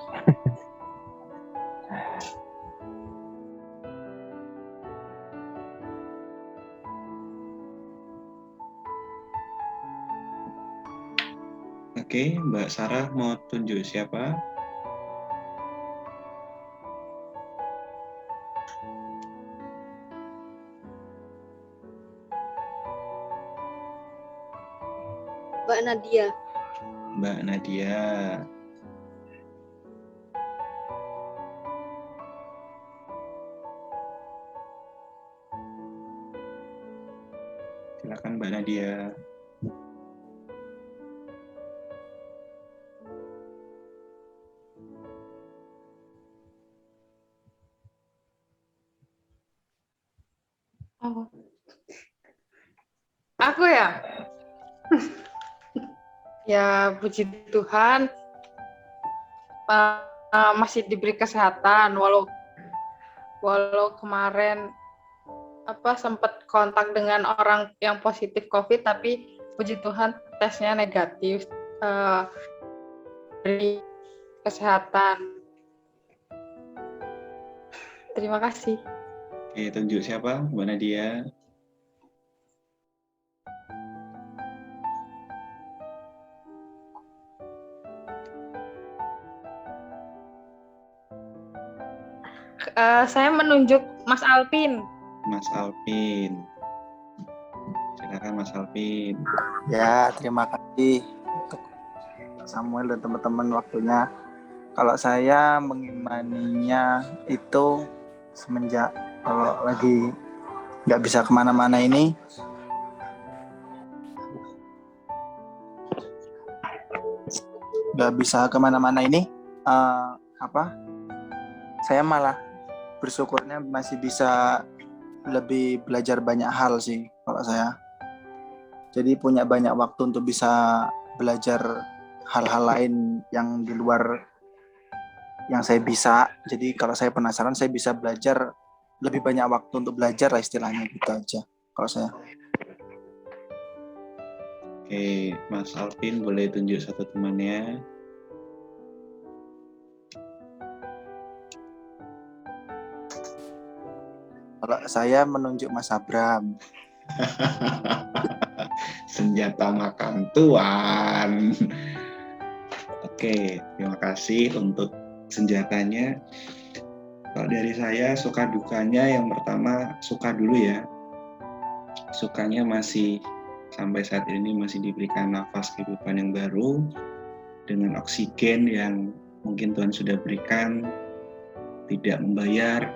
Oke, Mbak Sarah mau tunjuk siapa? Mbak Nadia. Mbak Nadia. Silakan Mbak Nadia. Aku ya, ya puji Tuhan masih diberi kesehatan walau kemarin sempat kontak dengan orang yang positif COVID, tapi puji Tuhan tesnya negatif, dari kesehatan. Terima kasih. Oke, tunjuk siapa? Mbak Nadia. Saya menunjuk Mas Alpin. Mas Alvin. Silakan Mas Alvin. Ya, terima kasih untuk Samuel dan teman-teman waktunya. Kalau saya mengimaninya itu semenjak kalau lagi nggak bisa kemana-mana ini, saya malah bersyukurnya masih bisa lebih belajar banyak hal sih kalau saya. Jadi punya banyak waktu untuk bisa belajar hal-hal lain yang di luar yang saya bisa. Jadi kalau saya penasaran, saya bisa belajar lebih banyak waktu untuk belajar lah istilahnya, gitu aja kalau saya. Oke, Mas Alvin boleh tunjuk satu temannya. Kalau saya menunjuk Mas Abram. Senjata makan tuan. Oke, terima kasih untuk senjatanya. Kalau dari saya, suka dukanya yang pertama, suka dulu ya. Sukanya masih sampai saat ini masih diberikan nafas kehidupan yang baru dengan oksigen yang mungkin Tuhan sudah berikan, tidak membayar,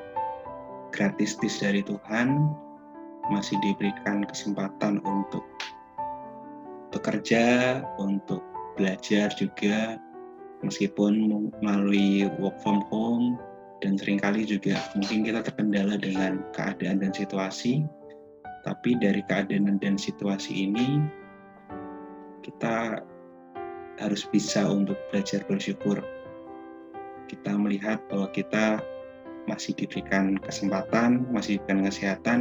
gratis dari Tuhan, masih diberikan kesempatan untuk bekerja, untuk belajar juga, meskipun melalui work from home, dan seringkali juga mungkin kita terkendala dengan keadaan dan situasi, tapi dari keadaan dan situasi ini kita harus bisa untuk belajar bersyukur. Kita melihat bahwa kita masih diberikan kesempatan, masih diberikan kesehatan,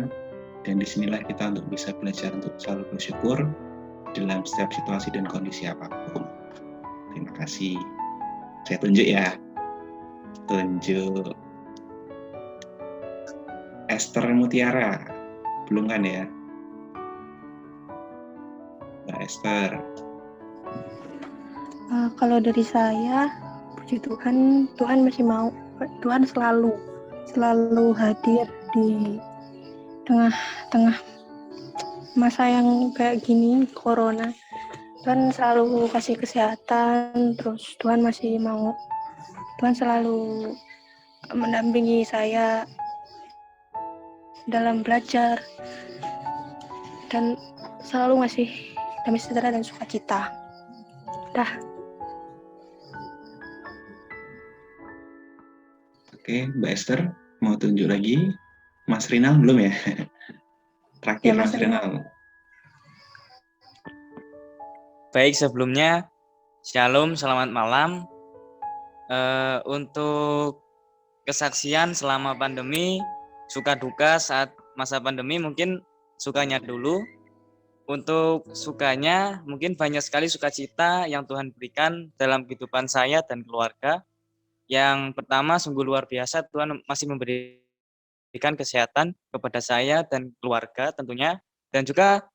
dan disinilah kita untuk bisa belajar untuk selalu bersyukur dalam setiap situasi dan kondisi apapun. Terima kasih. Saya tunjuk ya. Tunjuk. Esther Mutiara. Belum kan ya? Mbak Esther. Kalau dari saya, puji Tuhan, Tuhan masih mau, Tuhan selalu hadir di tengah-tengah masa yang kayak gini, corona. Tuhan selalu kasih kesehatan, terus Tuhan masih mau, Tuhan selalu mendampingi saya dalam belajar dan selalu ngasih damai sejahtera dan sukacita. Dah. Oke, Mbak Esther, mau tunjuk lagi? Mas Rinal belum ya? Terakhir ya, Mas Rinal. Baik, sebelumnya Shalom, selamat malam. Untuk kesaksian selama pandemi, suka duka saat masa pandemi, mungkin sukanya dulu. Untuk sukanya, mungkin banyak sekali sukacita yang Tuhan berikan dalam kehidupan saya dan keluarga. Yang pertama, sungguh luar biasa, Tuhan masih memberikan kesehatan kepada saya dan keluarga tentunya. Dan juga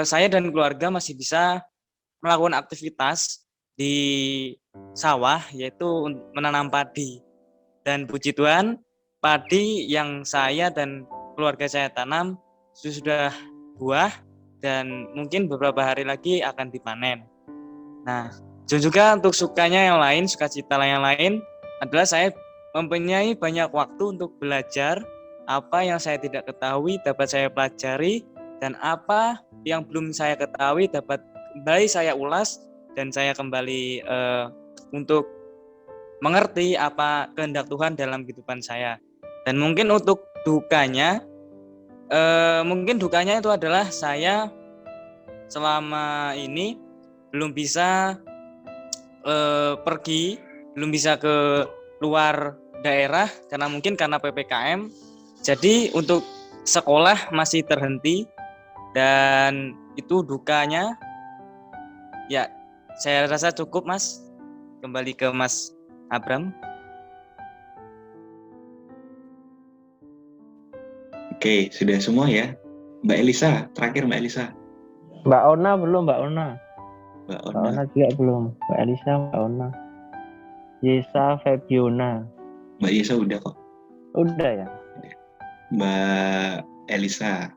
saya dan keluarga masih bisa melakukan aktivitas di sawah, yaitu menanam padi. Dan puji Tuhan, padi yang saya dan keluarga saya tanam sudah buah dan mungkin beberapa hari lagi akan dipanen. Nah, dan juga untuk sukanya yang lain, sukacita yang lain adalah saya mempunyai banyak waktu untuk belajar. Apa yang saya tidak ketahui dapat saya pelajari, dan apa yang belum saya ketahui dapat kembali saya ulas dan saya kembali untuk mengerti apa kehendak Tuhan dalam kehidupan saya. Dan mungkin untuk dukanya, itu adalah saya selama ini belum bisa pergi, belum bisa ke luar daerah karena PPKM. Jadi untuk sekolah masih terhenti dan itu dukanya. Ya, saya rasa cukup, Mas. Kembali ke Mas Abram. Oke, sudah semua ya. Mbak Elisa, terakhir Mbak Elisa. Mbak Ona belum, Mbak Ona. Mbak Mbak Ona. Ona juga belum. Mbak Elisa, Mbak Ona. Yesa Febiona. Mbak Yesa udah kok. Udah ya. Mbak Elisa.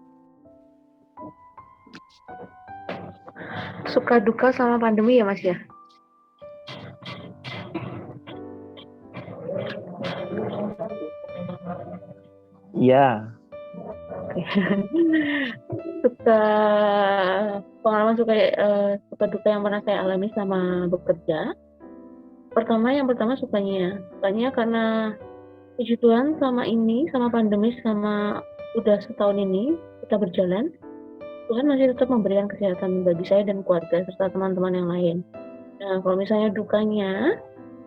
Suka duka sama pandemi ya Mas ya? Iya. Suka pengalaman suka duka yang pernah saya alami sama bekerja. Yang pertama sukanya karena puji Tuhan sama pandemi udah setahun ini kita berjalan, Tuhan masih tetap memberikan kesehatan bagi saya dan keluarga serta teman-teman yang lain. Nah, kalau misalnya dukanya,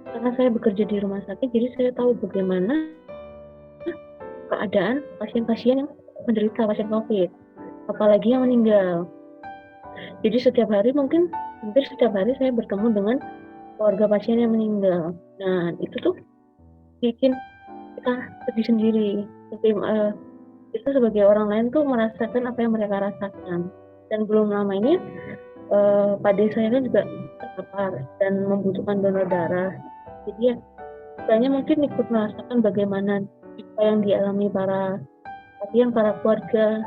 karena saya bekerja di rumah sakit, jadi saya tahu bagaimana keadaan pasien-pasien yang menderita pasien COVID, apalagi yang meninggal. Jadi hampir setiap hari saya bertemu dengan keluarga pasien yang meninggal. Nah, itu tuh bikin kita sedih sendiri. Kita sebagai orang lain tuh merasakan apa yang mereka rasakan. Dan belum lama ini, Pak Desa saya kan juga terpapar dan membutuhkan donor darah. Jadi ya, saya mungkin ikut merasakan bagaimana apa yang dialami para pasien, para keluarga,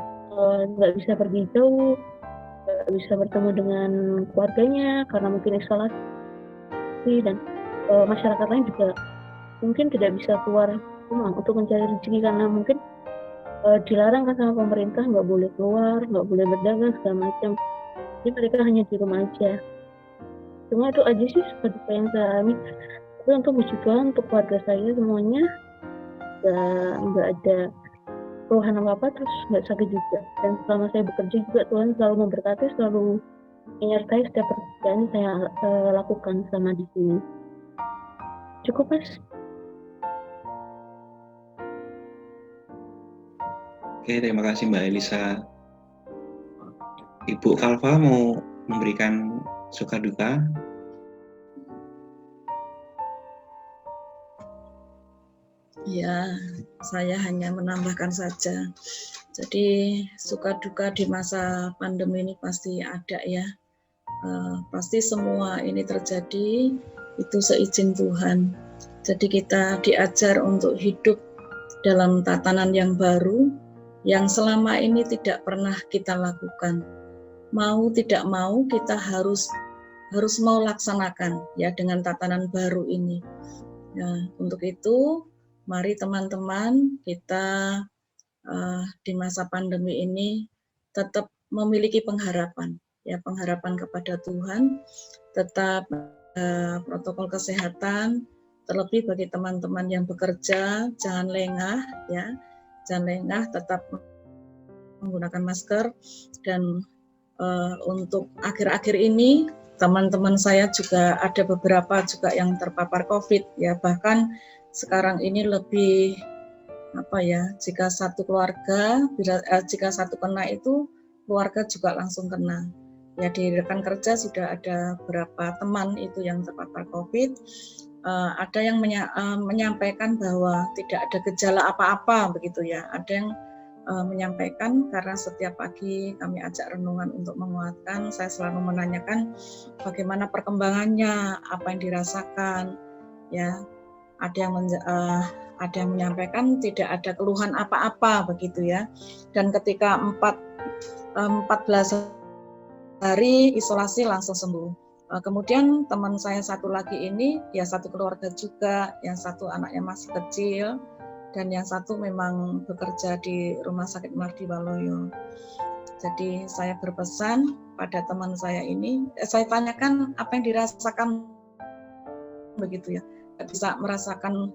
nggak bisa pergi jauh, nggak bisa bertemu dengan keluarganya karena mungkin isolasi, dan masyarakat lain juga mungkin tidak bisa keluar rumah untuk mencari rezeki karena mungkin dilarang kan sama pemerintah, nggak boleh keluar, nggak boleh berdagang segala macam. Jadi mereka hanya di rumah aja. Cuma itu aja sih seperti yang saya alami. Tapi untuk puji Tuhan, untuk keluarga saya semuanya nggak ada keluhan apa-apa, terus nggak sakit juga. Dan selama saya bekerja juga Tuhan selalu memberkati, selalu menyertai setiap pekerjaan yang saya lakukan sama di sini. Cukup, Mas. Oke, terima kasih Mbak Elisa. Ibu Kalva mau memberikan suka duka? Ya, saya hanya menambahkan saja. Jadi suka duka di masa pandemi ini pasti ada ya. Pasti semua ini terjadi itu seizin Tuhan. Jadi kita diajar untuk hidup dalam tatanan yang baru, yang selama ini tidak pernah kita lakukan. Mau tidak mau kita harus mau laksanakan ya dengan tatanan baru ini. Ya, untuk itu mari teman-teman kita di masa pandemi ini tetap memiliki pengharapan kepada Tuhan, tetap protokol kesehatan, terlebih bagi teman-teman yang bekerja jangan lengah ya. Jangan lengah, tetap menggunakan masker. Dan untuk akhir-akhir ini teman-teman saya juga ada beberapa juga yang terpapar COVID ya, bahkan sekarang ini lebih jika satu kena itu keluarga juga langsung kena ya. Di rekan kerja sudah ada beberapa teman itu yang terpapar COVID. Ada yang menyampaikan bahwa tidak ada gejala apa-apa begitu ya. Ada yang menyampaikan karena setiap pagi kami ajak renungan untuk menguatkan, saya selalu menanyakan bagaimana perkembangannya, apa yang dirasakan ya. Ada yang menyampaikan tidak ada keluhan apa-apa begitu ya. Dan ketika 14 hari isolasi langsung sembuh. Kemudian teman saya satu lagi ini, ya satu keluarga juga, yang satu anaknya masih kecil, dan yang satu memang bekerja di Rumah Sakit Mardi Waluyo. Jadi saya berpesan pada teman saya ini, saya tanyakan apa yang dirasakan begitu ya, bisa merasakan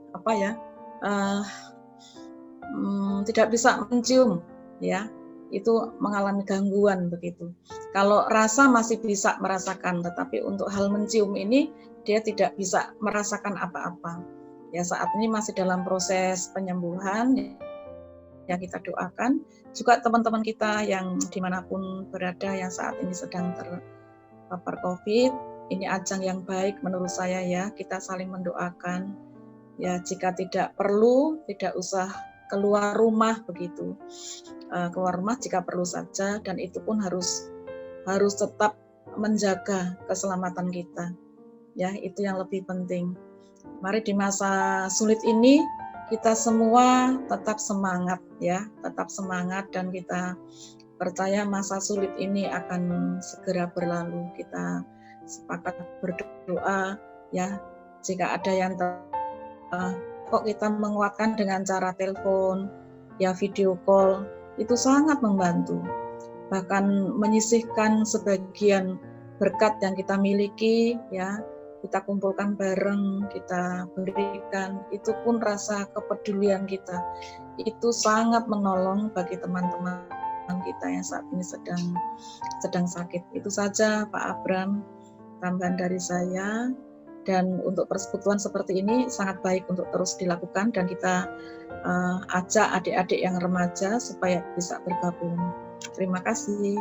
tidak bisa mencium ya, itu mengalami gangguan begitu. Kalau rasa masih bisa merasakan, tetapi untuk hal mencium ini dia tidak bisa merasakan apa-apa. Ya saat ini masih dalam proses penyembuhan, ya kita doakan. Juga teman-teman kita yang dimanapun berada yang saat ini sedang terpapar COVID, ini ajang yang baik menurut saya ya, kita saling mendoakan. Ya jika tidak perlu, tidak usah keluar rumah begitu. Keluar rumah jika perlu saja, dan itu pun harus tetap menjaga keselamatan kita. Ya, itu yang lebih penting. Mari di masa sulit ini kita semua tetap semangat ya, tetap semangat, dan kita percaya masa sulit ini akan segera berlalu. Kita sepakat berdoa ya, jika ada yang kok kita menguatkan dengan cara telepon, ya video call, itu sangat membantu. Bahkan menyisihkan sebagian berkat yang kita miliki, ya kita kumpulkan bareng, kita berikan, itu pun rasa kepedulian kita. Itu sangat menolong bagi teman-teman kita yang saat ini sedang sakit. Itu saja Pak Abram, tambahan dari saya. Dan untuk persekutuan seperti ini sangat baik untuk terus dilakukan, dan kita ajak adik-adik yang remaja supaya bisa bergabung. Terima kasih.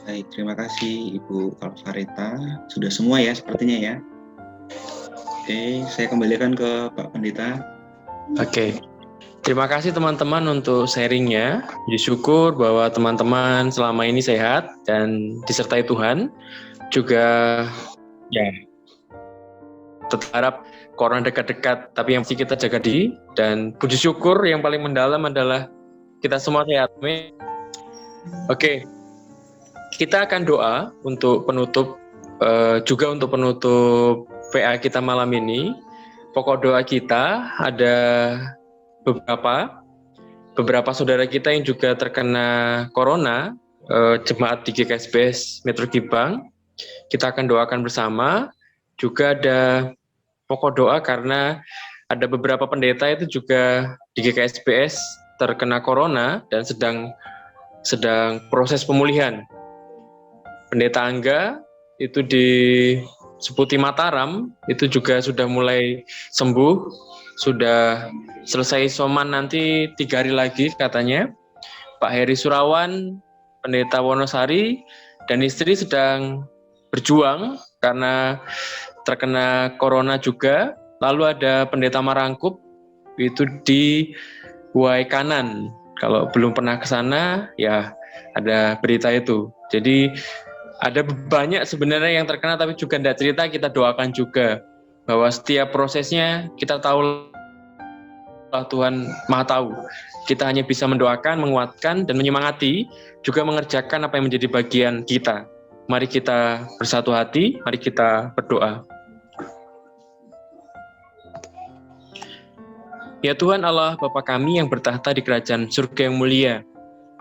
Baik, terima kasih Ibu Alvarita. Sudah semua ya sepertinya ya. Oke, saya kembalikan ke Pak Pendeta. Oke. Terima kasih teman-teman untuk sharingnya. Puji syukur bahwa teman-teman selama ini sehat dan disertai Tuhan. Juga ya tetap harap corona dekat-dekat, tapi yang mesti kita jaga diri, dan puji syukur yang paling mendalam adalah kita semua sehat. Oke, kita akan doa untuk penutup, juga untuk penutup PA kita malam ini. Pokok doa kita ada beberapa saudara kita yang juga terkena corona, jemaat di GKSBS Metro Gibang. Kita akan doakan bersama. Juga ada pokok doa karena ada beberapa pendeta itu juga di GKSBS terkena corona dan sedang proses pemulihan. Pendeta Angga itu di Seputi Mataram itu juga sudah mulai sembuh, sudah selesai isoman nanti 3 hari lagi katanya. Pak Heri Surawan, Pendeta Wonosari dan istri sedang berjuang karena terkena corona juga. Lalu ada Pendeta Marangkup itu di Huai Kanan. Kalau belum pernah ke sana ya ada berita itu. Jadi ada banyak sebenarnya yang terkena tapi juga tidak cerita, kita doakan juga bahwa setiap prosesnya kita tahu Tuhan Maha tahu. Kita hanya bisa mendoakan, menguatkan dan menyemangati, juga mengerjakan apa yang menjadi bagian kita. Mari kita bersatu hati, mari kita berdoa. Ya Tuhan Allah, Bapa kami yang bertahta di kerajaan surga yang mulia,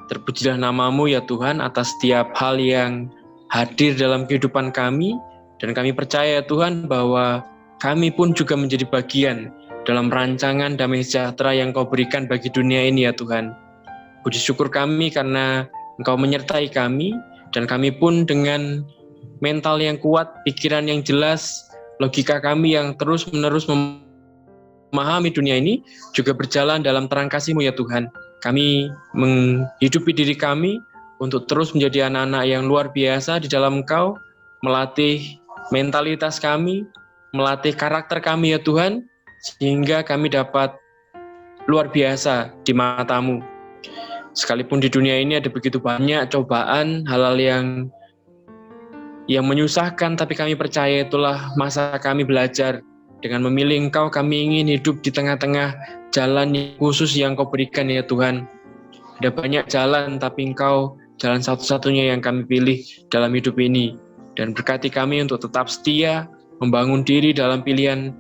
terpujilah nama-Mu ya Tuhan atas setiap hal yang hadir dalam kehidupan kami, dan kami percaya ya Tuhan bahwa kami pun juga menjadi bagian dalam rancangan damai sejahtera yang Kau berikan bagi dunia ini ya Tuhan. Puji syukur kami karena Engkau menyertai kami, dan kami pun dengan mental yang kuat, pikiran yang jelas, logika kami yang terus-menerus memahami dunia ini juga berjalan dalam terang kasih-Mu ya Tuhan. Kami menghidupi diri kami untuk terus menjadi anak-anak yang luar biasa di dalam Engkau, melatih mentalitas kami, melatih karakter kami ya Tuhan, sehingga kami dapat luar biasa di mata-Mu. Sekalipun di dunia ini ada begitu banyak cobaan, hal-hal yang menyusahkan, tapi kami percaya itulah masa kami belajar. Dengan memilih Engkau, kami ingin hidup di tengah-tengah jalan khusus yang Kau berikan ya Tuhan. Ada banyak jalan, tapi Engkau jalan satu-satunya yang kami pilih dalam hidup ini. Dan berkati kami untuk tetap setia, membangun diri dalam pilihan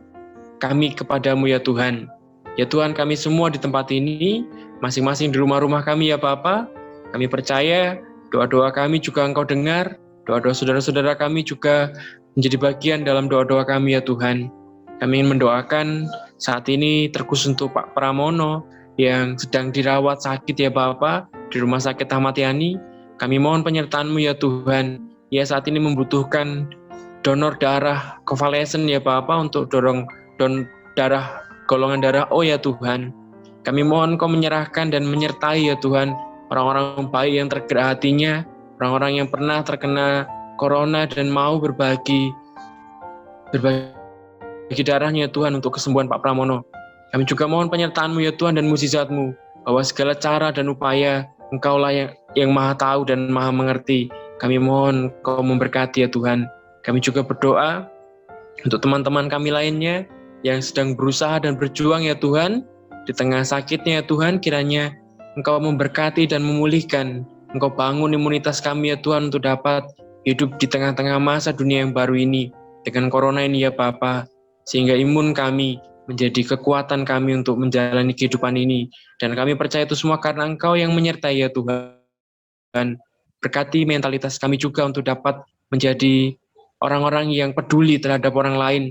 kami kepadamu ya Tuhan. Ya Tuhan, kami semua di tempat ini, masing-masing di rumah-rumah kami ya Bapa, kami percaya doa-doa kami juga Engkau dengar, doa-doa saudara-saudara kami juga menjadi bagian dalam doa-doa kami ya Tuhan. Kami ingin mendoakan saat ini terkhusus untuk Pak Pramono yang sedang dirawat sakit ya Bapak. di Rumah Sakit Ahmad Yani. Kami mohon penyertaan-Mu ya Tuhan. Ia saat ini membutuhkan donor darah konvalesen ya Bapa untuk dorong darah golongan darah O ya Tuhan. Kami mohon Kau menyerahkan dan menyertai ya Tuhan orang-orang baik yang tergerak hatinya, orang-orang yang pernah terkena corona dan mau berbagi darahnya ya Tuhan untuk kesembuhan Pak Pramono. Kami juga mohon penyertaan-Mu ya Tuhan dan mukjizat-Mu, bahwa segala cara dan upaya Engkaulah yang maha tahu dan maha mengerti. Kami mohon Kau memberkati ya Tuhan. Kami juga berdoa untuk teman-teman kami lainnya yang sedang berusaha dan berjuang ya Tuhan. Di tengah sakitnya ya Tuhan, kiranya Engkau memberkati dan memulihkan. Engkau bangun imunitas kami ya Tuhan untuk dapat hidup di tengah-tengah masa dunia yang baru ini. Dengan corona ini ya Bapa, sehingga imun kami menjadi kekuatan kami untuk menjalani kehidupan ini. Dan kami percaya itu semua karena Engkau yang menyertai ya Tuhan. Berkati mentalitas kami juga untuk dapat menjadi orang-orang yang peduli terhadap orang lain.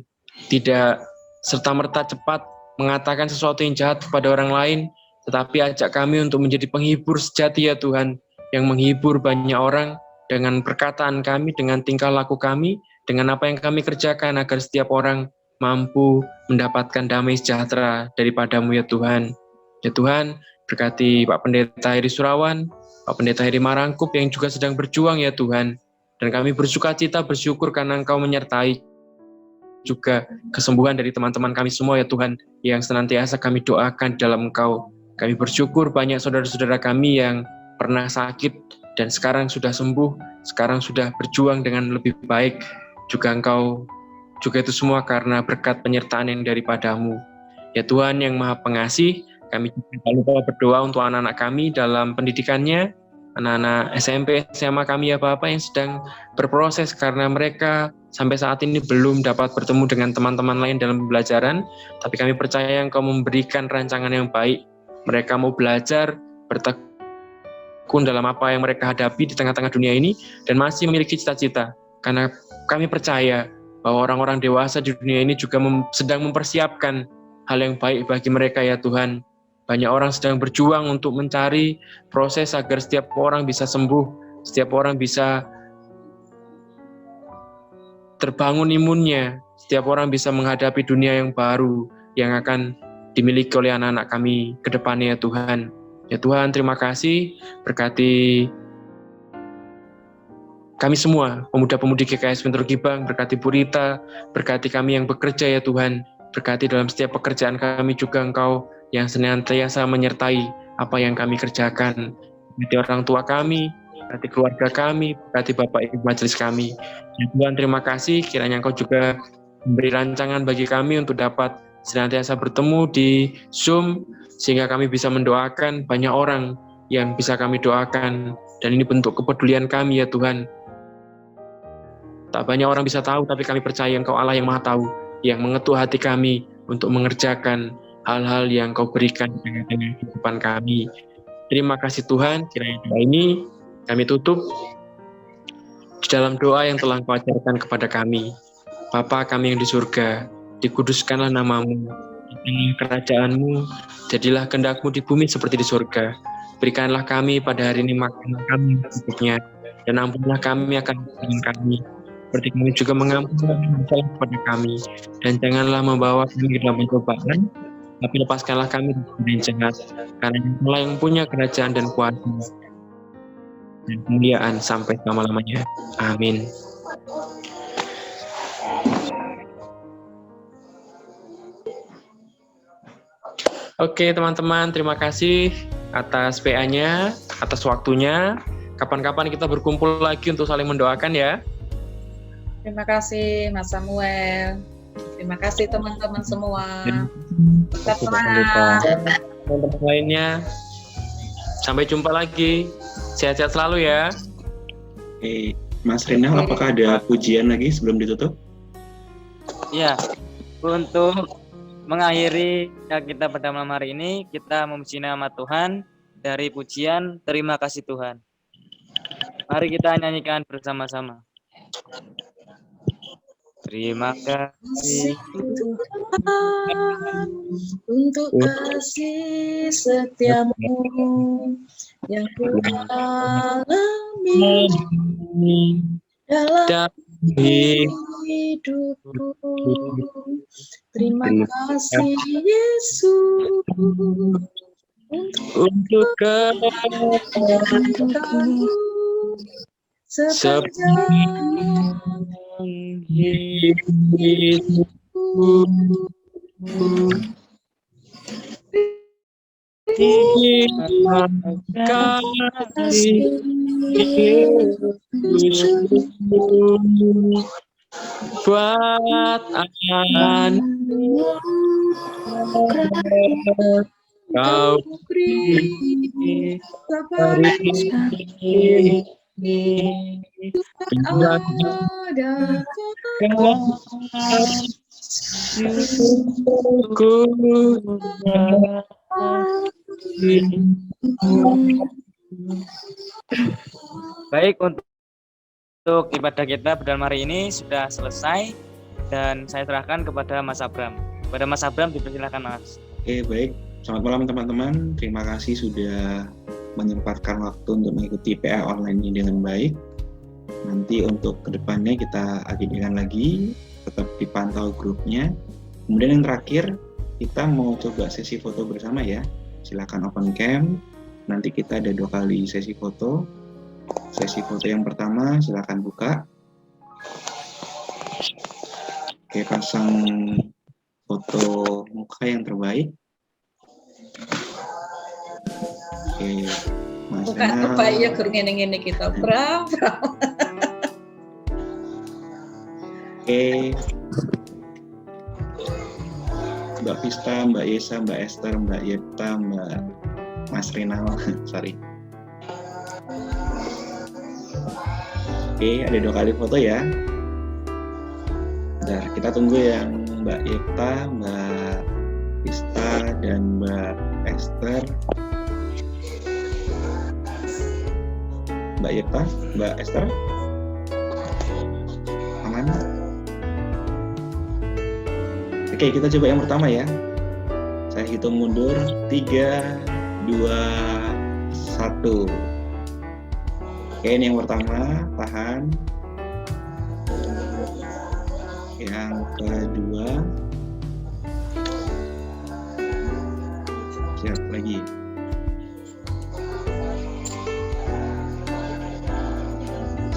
Tidak serta-merta cepat mengatakan sesuatu yang jahat kepada orang lain, tetapi ajak kami untuk menjadi penghibur sejati ya Tuhan, yang menghibur banyak orang dengan perkataan kami, dengan tingkah laku kami, dengan apa yang kami kerjakan agar setiap orang mampu mendapatkan damai sejahtera daripada-Mu ya Tuhan. Ya Tuhan, berkati Pak Pendeta Heri Surawan, Pak Pendeta Heri Marangkup yang juga sedang berjuang ya Tuhan. Dan kami bersukacita, bersyukur karena Engkau menyertai juga kesembuhan dari teman-teman kami semua ya Tuhan, yang senantiasa kami doakan dalam Engkau. Kami bersyukur banyak saudara-saudara kami yang pernah sakit dan sekarang sudah sembuh, sekarang sudah berjuang dengan lebih baik. Juga itu semua karena berkat penyertaan yang daripada-Mu. Ya Tuhan yang Maha Pengasih, kami juga lupa berdoa untuk anak-anak kami dalam pendidikannya, anak-anak SMP, SMA kami ya Bapak yang sedang berproses karena mereka sampai saat ini belum dapat bertemu dengan teman-teman lain dalam pembelajaran, tapi kami percaya Engkau memberikan rancangan yang baik. Mereka mau belajar, bertekun dalam apa yang mereka hadapi di tengah-tengah dunia ini, dan masih memiliki cita-cita. Karena kami percaya bahwa orang-orang dewasa di dunia ini juga sedang mempersiapkan hal yang baik bagi mereka ya Tuhan. Banyak orang sedang berjuang untuk mencari proses agar setiap orang bisa sembuh, setiap orang bisa terbangun imunnya, setiap orang bisa menghadapi dunia yang baru yang akan dimiliki oleh anak-anak kami ke depannya ya Tuhan. Ya Tuhan, terima kasih, berkati kami semua, pemuda-pemudi GKS Pintu Gibang, berkati Bu Rita, berkati kami yang bekerja ya Tuhan, berkati dalam setiap pekerjaan kami juga Engkau yang senantiasa menyertai apa yang kami kerjakan. Berkati orang tua kami, berkati keluarga kami, berkati Bapak Ibu majelis kami. Ya Tuhan, terima kasih, kiranya Engkau juga memberi rancangan bagi kami untuk dapat senantiasa bertemu di Zoom, sehingga kami bisa mendoakan banyak orang yang bisa kami doakan. Dan ini bentuk kepedulian kami ya Tuhan. Tak banyak orang bisa tahu, tapi kami percaya Engkau Allah yang Maha Tahu, yang mengetuk hati kami untuk mengerjakan hal-hal yang Kau berikan dengan kehidupan kami. Terima kasih Tuhan, kiranya doa ini kami tutup di dalam doa yang telah Engkau ajarkan kepada kami. Bapa kami yang di surga, dikuduskanlah nama-Mu, datanglah kerajaan-Mu, jadilah kehendak-Mu di bumi seperti di surga. Berikanlah kami pada hari ini makanan kami secukupnya, dan ampunilah kami akan kesalahan kami, seperti kami juga mengampuni orang salah kepada kami. Dan janganlah membawa kami ke dalam pencobaan, tapi lepaskanlah kami dari jahat, karena Engkau yang punya kerajaan dan kuasa dan kemuliaan sampai selama-lamanya. Amin. Oke teman-teman, terima kasih atas PA-nya, atas waktunya. Kapan-kapan kita berkumpul lagi untuk saling mendoakan ya. Terima kasih Mas Samuel. Terima kasih teman-teman semua. Tetap semangat. Teman-teman lainnya, sampai jumpa lagi. Sehat-sehat selalu ya. Mas Rina, apakah ada pujian lagi sebelum ditutup? Ya, untuk mengakhiri kita pada malam hari ini, kita memuji nama Tuhan dari pujian Terima Kasih Tuhan. Mari kita nyanyikan bersama-sama. Terima kasih Tuhan untuk kasih setiamu yang ku alami dalam hidupku. Terima kasih Yesus untuk kehadiranmu sepanjang Terima kasih Yesus buat anak kau beri Baik, untuk ibadah kita pada hari ini sudah selesai dan saya serahkan kepada Mas Abram. Kepada Mas Abram dipersilakan Mas. Oke, baik. Selamat malam teman-teman. Terima kasih sudah menyempatkan waktu untuk mengikuti PA online ini dengan baik. Nanti untuk kedepannya kita agendakan lagi, tetap dipantau grupnya. Kemudian yang terakhir, kita mau coba sesi foto bersama ya. Silakan open cam. Nanti kita ada 2 kali sesi foto. Sesi foto yang pertama silakan buka. Oke, pasang foto muka yang terbaik. Oke, Mas bukan apa ya guru ngene kita Bram. Oke, Mbak Vista, Mbak Yesa, Mbak Esther, Mbak Yepta, Mbak Mas Rinal, sorry. Oke, ada 2 kali foto ya. Bentar, kita tunggu yang Mbak Yepta, Mbak Vista, dan Mbak Esther. Mbak Yepta, Mbak Esther, aman? Oke, kita coba yang pertama ya. Saya hitung mundur, 3, 2, 1. Oke, ini yang pertama, tahan. Yang kedua, siap lagi.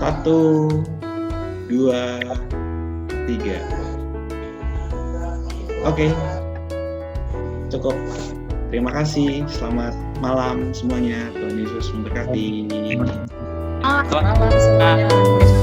Satu, 2, 3. Oke, cukup. Terima kasih. Selamat malam semuanya. Tuhan Yesus memberkati. Selamat malam semuanya.